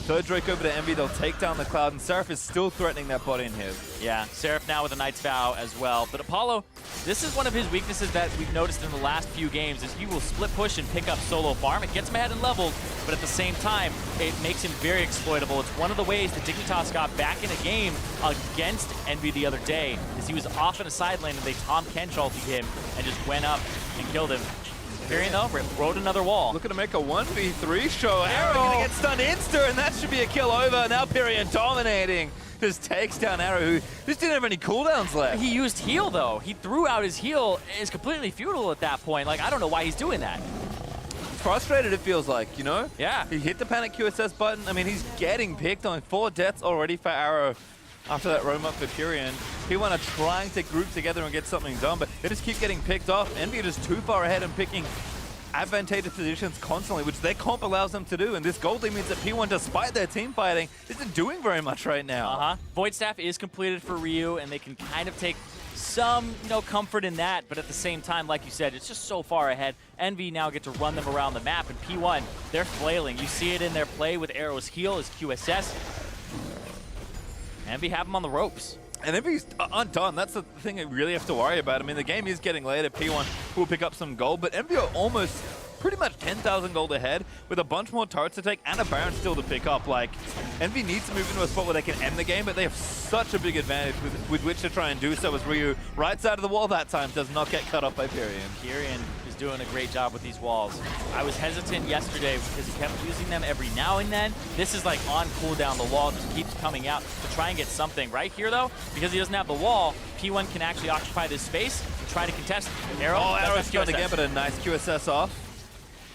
Third Drake over to Envy, they'll take down the Cloud, and Seraph is still threatening that bot in here. Yeah, Seraph now with a Knight's Vow as well. But Apollo, this is one of his weaknesses that we've noticed in the last few games, is he will split push and pick up solo farm. It gets him ahead in levels, but at the same time, it makes him very exploitable. It's one of the ways that Dignitas got back in a game against Envy the other day, is he was off in a side lane and they Tom Kench ulted him and just went up and killed him. Pyrion though, rode another wall. Looking to make a 1v3 show. Arrow gonna get stunned insta, and that should be a kill over. Now Pyrion dominating. Just takes down Arrow, who just didn't have any cooldowns left. He used heal though. He threw out his heal. It's completely futile at that point. Like, I don't know why he's doing that. Frustrated, it feels like, you know? Yeah. He hit the panic QSS button. I mean, he's getting picked on 4 deaths already for Arrow after that roam up for Pyrion. P1 are trying to group together and get something done, but they just keep getting picked off. Envy are just too far ahead and picking advantageous positions constantly, which their comp allows them to do. And this gold lead means that P1, despite their team fighting, isn't doing very much right now. Void Staff is completed for Ryu, and they can kind of take some, comfort in that, but at the same time, like you said, it's just so far ahead. Envy now get to run them around the map, and P1, they're flailing. You see it in their play with Arrow's heal, his QSS. Envy have him on the ropes. And Envy's undone. That's the thing you really have to worry about. I mean, the game is getting later. P1 will pick up some gold, but Envy are almost pretty much 10,000 gold ahead with a bunch more turrets to take and a Baron still to pick up. Like, Envy needs to move into a spot where they can end the game, but they have such a big advantage with which to try and do so, as Ryu, right side of the wall that time, does not get cut off by Pyrion. Pyrion is doing a great job with these walls. I was hesitant yesterday because he kept using them every now and then. This is like on cooldown. The wall just keeps coming out to try and get something. Right here, though, because he doesn't have the wall, P1 can actually occupy this space and try to contest. Arrow, Arrow's going to get but a nice QSS off.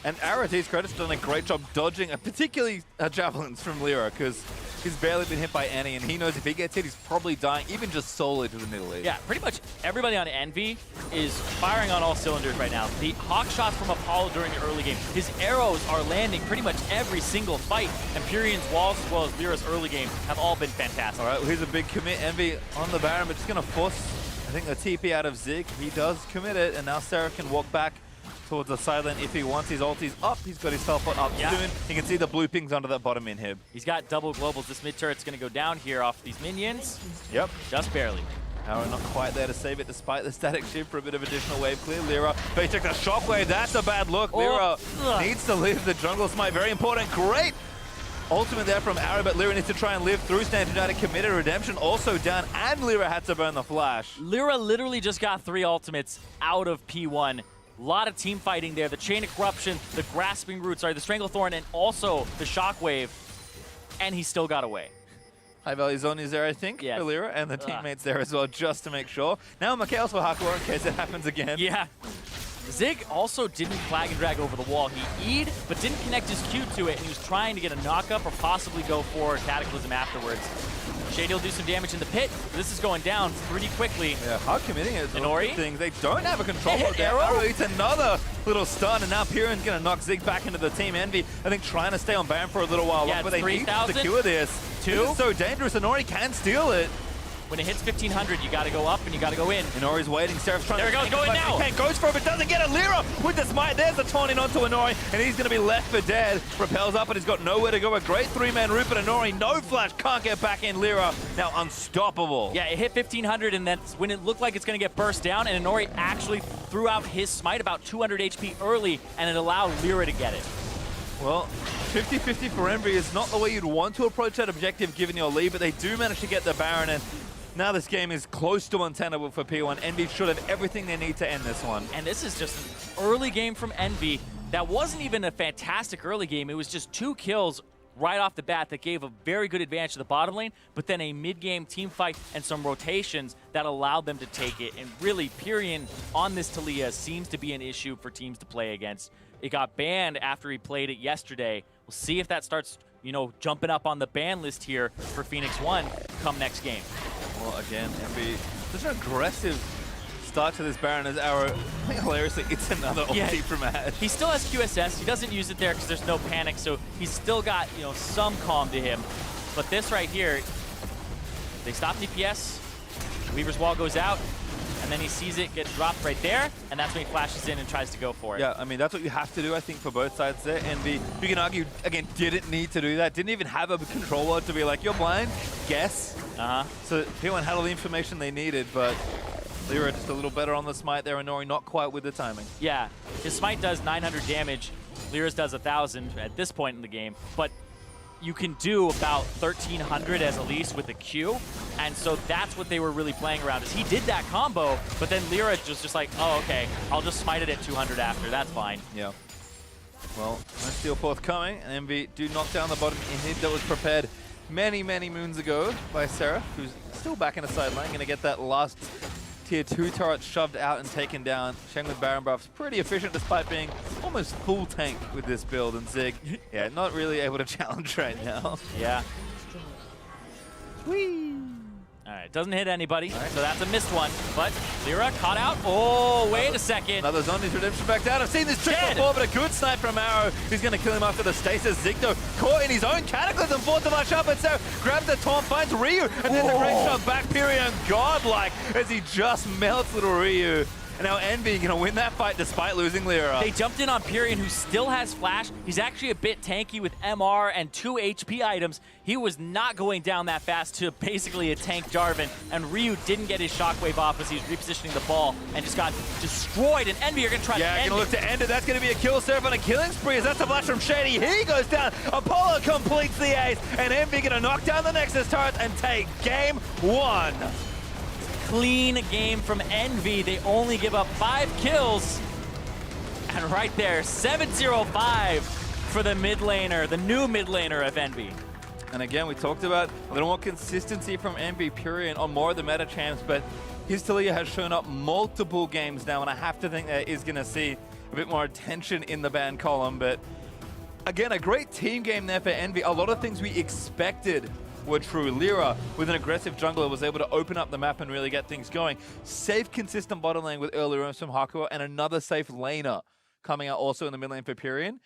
And Arrow, to his credit, has done a great job dodging, particularly javelins from Lyra, because he's barely been hit by any, and he knows if he gets hit, he's probably dying, even just solo to the middle lane. Yeah, pretty much everybody on Envy is firing on all cylinders right now. The hawk shots from Apollo during the early game, his arrows are landing pretty much every single fight, and Pyrion's walls as well as Lyra's early game have all been fantastic. All right, well, here's a big commit. Envy on the Baron, but just going to force, I think, the TP out of Zig. He does commit it, and now Seraph can walk back towards the side lane if he wants. His ulti's up. He's got his teleport up soon. You can see the blue pings under that bottom inhib. He's got double globals. This mid turret's going to go down here off these minions. Yep. Just barely. Arrow not quite there to save it despite the static shift for a bit of additional wave clear. Lyra, they took the shockwave. That's a bad look. Lyra needs to leave the jungle smite. Very important. Great ultimate there from Arrow, but Lyra needs to try and live through. Stand United committed. Redemption also down, and Lyra had to burn the flash. Lyra literally just got 3 ultimates out of P1. A lot of team fighting there. The Chain of Corruption, the Grasping Roots, the Stranglethorn, and also the Shockwave. And he still got away. High value zone is there, I think, for Lyra, and the teammates there as well, just to make sure. Now Mikhail's for Hakor in case it happens again. Yeah. Zig also didn't flag and drag over the wall. He E'd, but didn't connect his Q to it, and he was trying to get a knock-up or possibly go for Cataclysm afterwards. Shady will do some damage in the pit. This is going down pretty quickly. Yeah, hard committing it. Inori? Things. They don't have a control of their Arrow. It's another little stun, and now Pyrion's going to knock Zig back into the team. Envy, I think, trying to stay on Baron for a little while, but they need to secure this. This is so dangerous. Inori can steal it. When it hits 1,500, you got to go up and you got to go in. Inori's waiting. Seraph's trying to go in now. Goes for it, but doesn't get it. Lyra with the smite. There's the taunt in onto Inori, and he's going to be left for dead. Repels up, and he's got nowhere to go. A great 3-man Rupert. Inori, no flash, can't get back in. Lyra now unstoppable. Yeah, it hit 1,500, and that's when it looked like it's going to get burst down, and Inori actually threw out his smite about 200 HP early, and it allowed Lyra to get it. Well, 50-50 for Envy is not the way you'd want to approach that objective given your lead, but they do manage to get the Baron, and now this game is close to untenable for P1. Envy should have everything they need to end this one. And this is just an early game from Envy. That wasn't even a fantastic early game. It was just 2 kills right off the bat that gave a very good advantage to the bottom lane, but then a mid-game team fight and some rotations that allowed them to take it. And really, Pyrion on this Taliyah seems to be an issue for teams to play against. It got banned after he played it yesterday. We'll see if that starts, jumping up on the ban list here for Phoenix 1 come next game. Well, again, Envy, such an aggressive start to this Baron as Arrow. I think hilariously, it's another ulti from Ash. He still has QSS. He doesn't use it there because there's no panic, so he's still got, some calm to him. But this right here, they stop DPS, Weaver's Wall goes out, and then he sees it get dropped right there, and that's when he flashes in and tries to go for it. Yeah, I mean, that's what you have to do, I think, for both sides there. Envy, you can argue, again, didn't need to do that. Didn't even have a controller to be like, you're blind, guess. So P1 had all the information they needed, but Lyra just a little better on the smite there, and Nori not quite with the timing. Yeah, his smite does 900 damage. Lyra's does 1,000 at this point in the game, but you can do about 1,300 as a least with a Q, and so that's what they were really playing around. Is he did that combo, but then Lyra just like, oh, okay, I'll just smite it at 200 after. That's fine. Yeah. Well, no steal forthcoming, and Envy do knock down the bottom inhib that was prepared many, many moons ago by Seraph, who's still back in the sideline, going to get that last Tier 2 turret shoved out and taken down. Sheng with Baron buffs, pretty efficient despite being almost full tank with this build, and Zig, yeah, not really able to challenge right now. Yeah. Whee! All right, doesn't hit anybody, so that's a missed one. But Lyra caught out. Oh, wait a second. Another Zombies Redemption back down. I've seen this trick before, but a good snipe from Arrow. He's going to kill him after the stasis. Zig, though, caught in his own Cataclysm, forced to march up, and so grabs the taunt, finds Ryu, and then the great shot back, Pyrion godlike, as he just melts little Ryu. And now Envy going to win that fight despite losing Lyra. They jumped in on Pyrion, who still has Flash. He's actually a bit tanky with MR and 2 HP items. He was not going down that fast to basically a tank Jarvan, and Ryu didn't get his shockwave off as he was repositioning the ball and just got destroyed. And Envy are going to try to end it. Yeah, going to look to end it. That's going to be a kill serve on a killing spree as that's a flash from Shady. He goes down. Apollo completes the ace, and Envy going to knock down the Nexus turret and take game 1. Clean game from Envy. They only give up 5 kills. And right there, 7-0-5 for the mid laner, the new mid laner of Envy. And again, we talked about a little more consistency from Envy Pyrion on more of the meta champs, but his Talia has shown up multiple games now, and I have to think that is going to see a bit more attention in the ban column. But again, a great team game there for Envy. A lot of things we expected were true. Lyra, with an aggressive jungler, was able to open up the map and really get things going. Safe, consistent bottom lane with early roams from Hakuo, and another safe laner coming out also in the mid lane for Pyrion.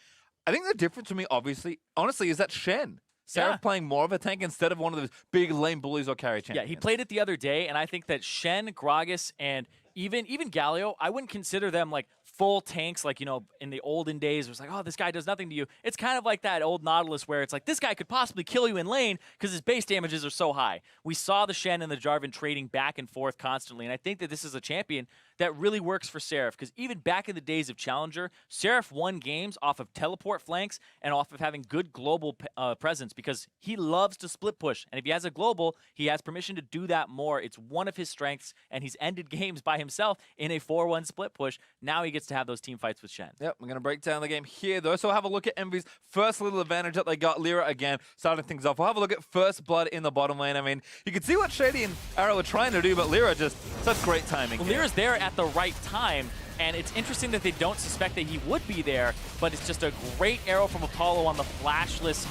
I think the difference for me, honestly, is that Shen. Seraph playing more of a tank instead of one of those big lane bullies or carry champions. Yeah, he played it the other day, and I think that Shen, Gragas, and even Galio, I wouldn't consider them like full tanks, like, you know, in the olden days, it was like, oh, this guy does nothing to you. It's kind of like that old Nautilus where it's like, this guy could possibly kill you in lane because his base damages are so high. We saw the Shen and the Jarvan trading back and forth constantly, and I think that this is a champion that really works for Seraph, because even back in the days of Challenger, Seraph won games off of teleport flanks and off of having good global presence, because he loves to split push, and if he has a global, he has permission to do that more. It's one of his strengths, and he's ended games by himself in a 4-1 split push. Now he gets to have those team fights with Shen. Yep, we're going to break down the game here, though. So we'll have a look at Envy's first little advantage that they got. Lyra again, starting things off. We'll have a look at first blood in the bottom lane. I mean, you can see what Shady and Arrow are trying to do, but Lyra just such great timing. Well, Lyra's there at the right time, and it's interesting that they don't suspect that he would be there, but it's just a great arrow from Apollo on the flashless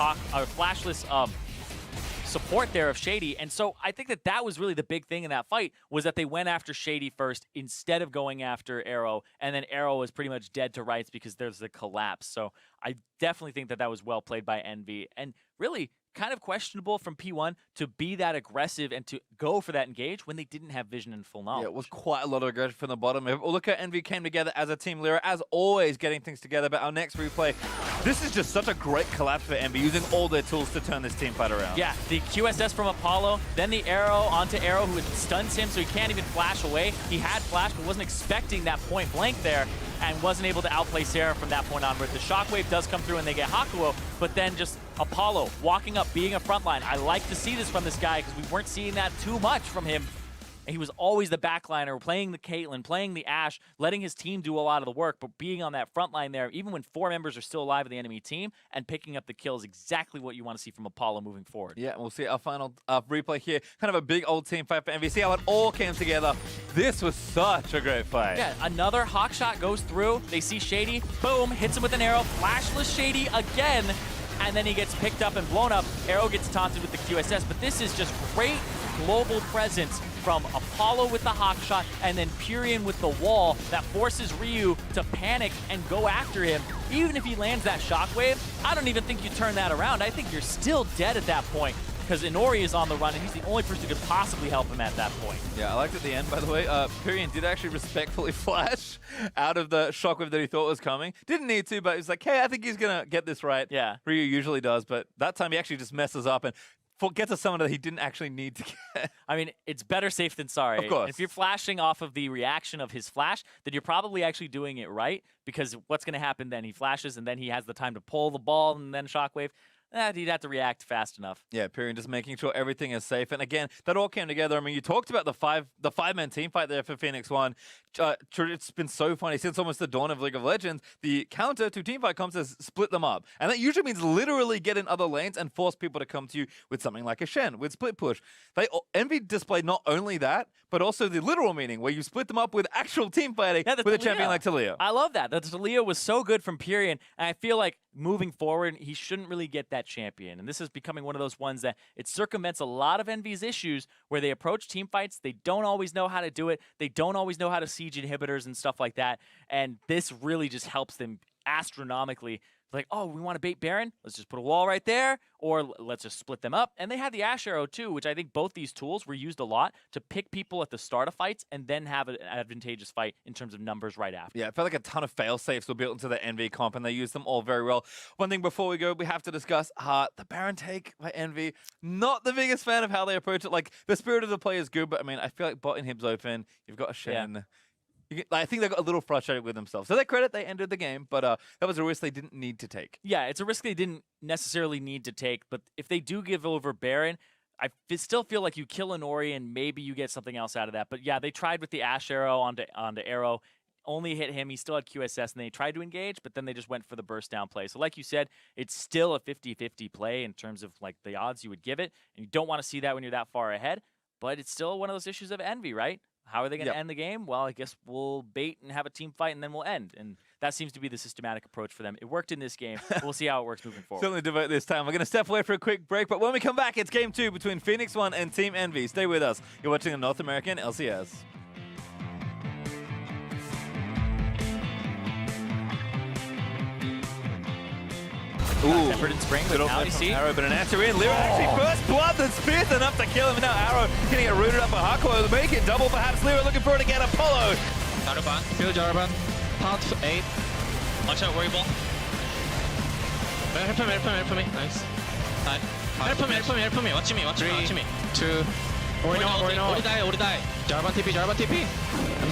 support there of Shady. And so I think that that was really the big thing in that fight, was that they went after Shady first instead of going after Arrow, and then Arrow was pretty much dead to rights because there's the collapse. So I definitely think that that was well played by Envy, and really kind of questionable from P1 to be that aggressive and to go for that engage when they didn't have vision and full knowledge. Yeah, it was quite a lot of aggression from the bottom. We'll look at Envy came together as a team. Lyra, as always, getting things together. But our next replay, this is just such a great collapse for Envy, using all their tools to turn this team fight around. Yeah, the QSS from Apollo, then the arrow onto Arrow, who stuns him so he can't even flash away. He had flash, but wasn't expecting that point blank there, and wasn't able to outplay Sarah from that point onward. The shockwave does come through and they get Hakuo, but then just Apollo walking up, being a frontline. I like to see this from this guy because we weren't seeing that too much from him. And he was always the backliner, playing the Caitlyn, playing the Ashe, letting his team do a lot of the work, but being on that front line there, even when 4 members are still alive of the enemy team, and picking up the kills, exactly what you want to see from Apollo moving forward. Yeah, we'll see our final replay here. Kind of a big old team fight for Envy. See how it all came together. This was such a great fight. Yeah, another hawk shot goes through. They see Shady, boom, hits him with an arrow, flashless Shady again, and then he gets picked up and blown up. Arrow gets taunted with the QSS, but this is just great global presence from Apollo with the hawk shot, and then Pyrion with the wall that forces Ryu to panic and go after him. Even if he lands that shockwave, I don't even think you turn that around. I think you're still dead at that point. because Inori is on the run, and he's the only person who could possibly help him at that point. Yeah, I liked at the end, by the way, Pyrion did actually respectfully flash out of the shockwave that he thought was coming. Didn't need to, but he was like, hey, I think he's going to get this right. Yeah. Ryu usually does, but that time he actually just messes up and gets a summon that he didn't actually need to get. I mean, it's better safe than sorry. Of course. And if you're flashing off of the reaction of his flash, then you're probably actually doing it right, because what's going to happen then? He flashes, and then he has the time to pull the ball and then shockwave. He'd have to react fast enough. Yeah, Pyrion just making sure everything is safe. And again, that all came together. I mean, you talked about the five-man team fight there for Phoenix One. It's been so funny since almost the dawn of League of Legends. The counter to teamfight comps is split them up. And that usually means literally get in other lanes and force people to come to you with something like a Shen, with split push. Envy displayed not only that, but also the literal meaning, where you split them up with actual team fighting with a champion like Taliyah. I love that. That Taliyah was so good from Pyrion, and I feel like moving forward, he shouldn't really get that champion. And this is becoming one of those ones that it circumvents a lot of Envy's issues, where they approach team fights, they don't always know how to do it, they don't always know how to siege inhibitors and stuff like that, and this really just helps them astronomically. Like, oh, we want to bait Baron? Let's just put a wall right there, or let's just split them up. And they had the Ash Arrow too, which I think both these tools were used a lot to pick people at the start of fights and then have an advantageous fight in terms of numbers right after. Yeah, I felt like a ton of fail-safes were built into the Envy comp, and they used them all very well. One thing before we go, we have to discuss the Baron take by Envy. Not the biggest fan of how they approach it. Like, the spirit of the play is good, but I mean, I feel like bot inhib's open. You've got a Shen. Yeah. I think they got a little frustrated with themselves. So, their credit, they ended the game, but that was a risk they didn't need to take. Yeah, it's a risk they didn't necessarily need to take, but if they do give over Baron, I still feel like you kill Inori and maybe you get something else out of that. But yeah, they tried with the Ash Arrow onto Arrow, only hit him. He still had QSS, and they tried to engage, but then they just went for the burst down play. So like you said, it's still a 50-50 play in terms of like the odds you would give it, and you don't want to see that when you're that far ahead, but it's still one of those issues of Envy, right? How are they going to end the game? Well, I guess we'll bait and have a team fight, and then we'll end. And that seems to be the systematic approach for them. It worked in this game. We'll see how it works moving forward. Certainly debate this time. We're going to step away for a quick break, but when we come back, it's Game 2 between Phoenix One and Team Envy. Stay with us. You're watching the North American LCS. Ooh. Tempered in Spring with now you see. Arrow, but an answer in. Lyra actually first blood that's fifth enough to kill him. Now Arrow getting it rooted up by Hakuo. Make it double perhaps. Lyra looking for it again. Apollo. Jaraban. Feel Jaraban. Part 8. Watch out, worry ball. Help me. Nice. Side. Help me. Watch me. 3, 2. Ori die. Jaraban TP.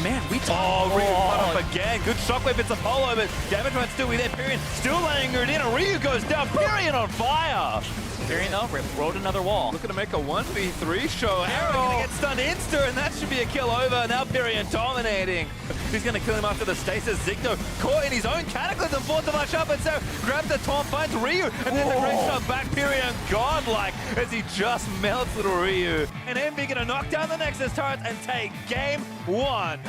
Man, we talked. Ryu run up again. Good shockwave. It's Apollo, but damage might still be there. Pyrion still angered in. Ryu goes down. Pyrion on fire. Pyrion, though, rode another wall. Looking to make a 1v3 show. Arrow gonna get stunned insta, and that should be a kill over. Now Pyrion dominating. He's gonna kill him after the stasis. Zigno caught in his own cataclysm, forced to much up, and so grabs the taunt, finds Ryu, and then the great shot back. Pyrion godlike as he just melts little Ryu. And Envy gonna knock down the Nexus turrets and take game 1.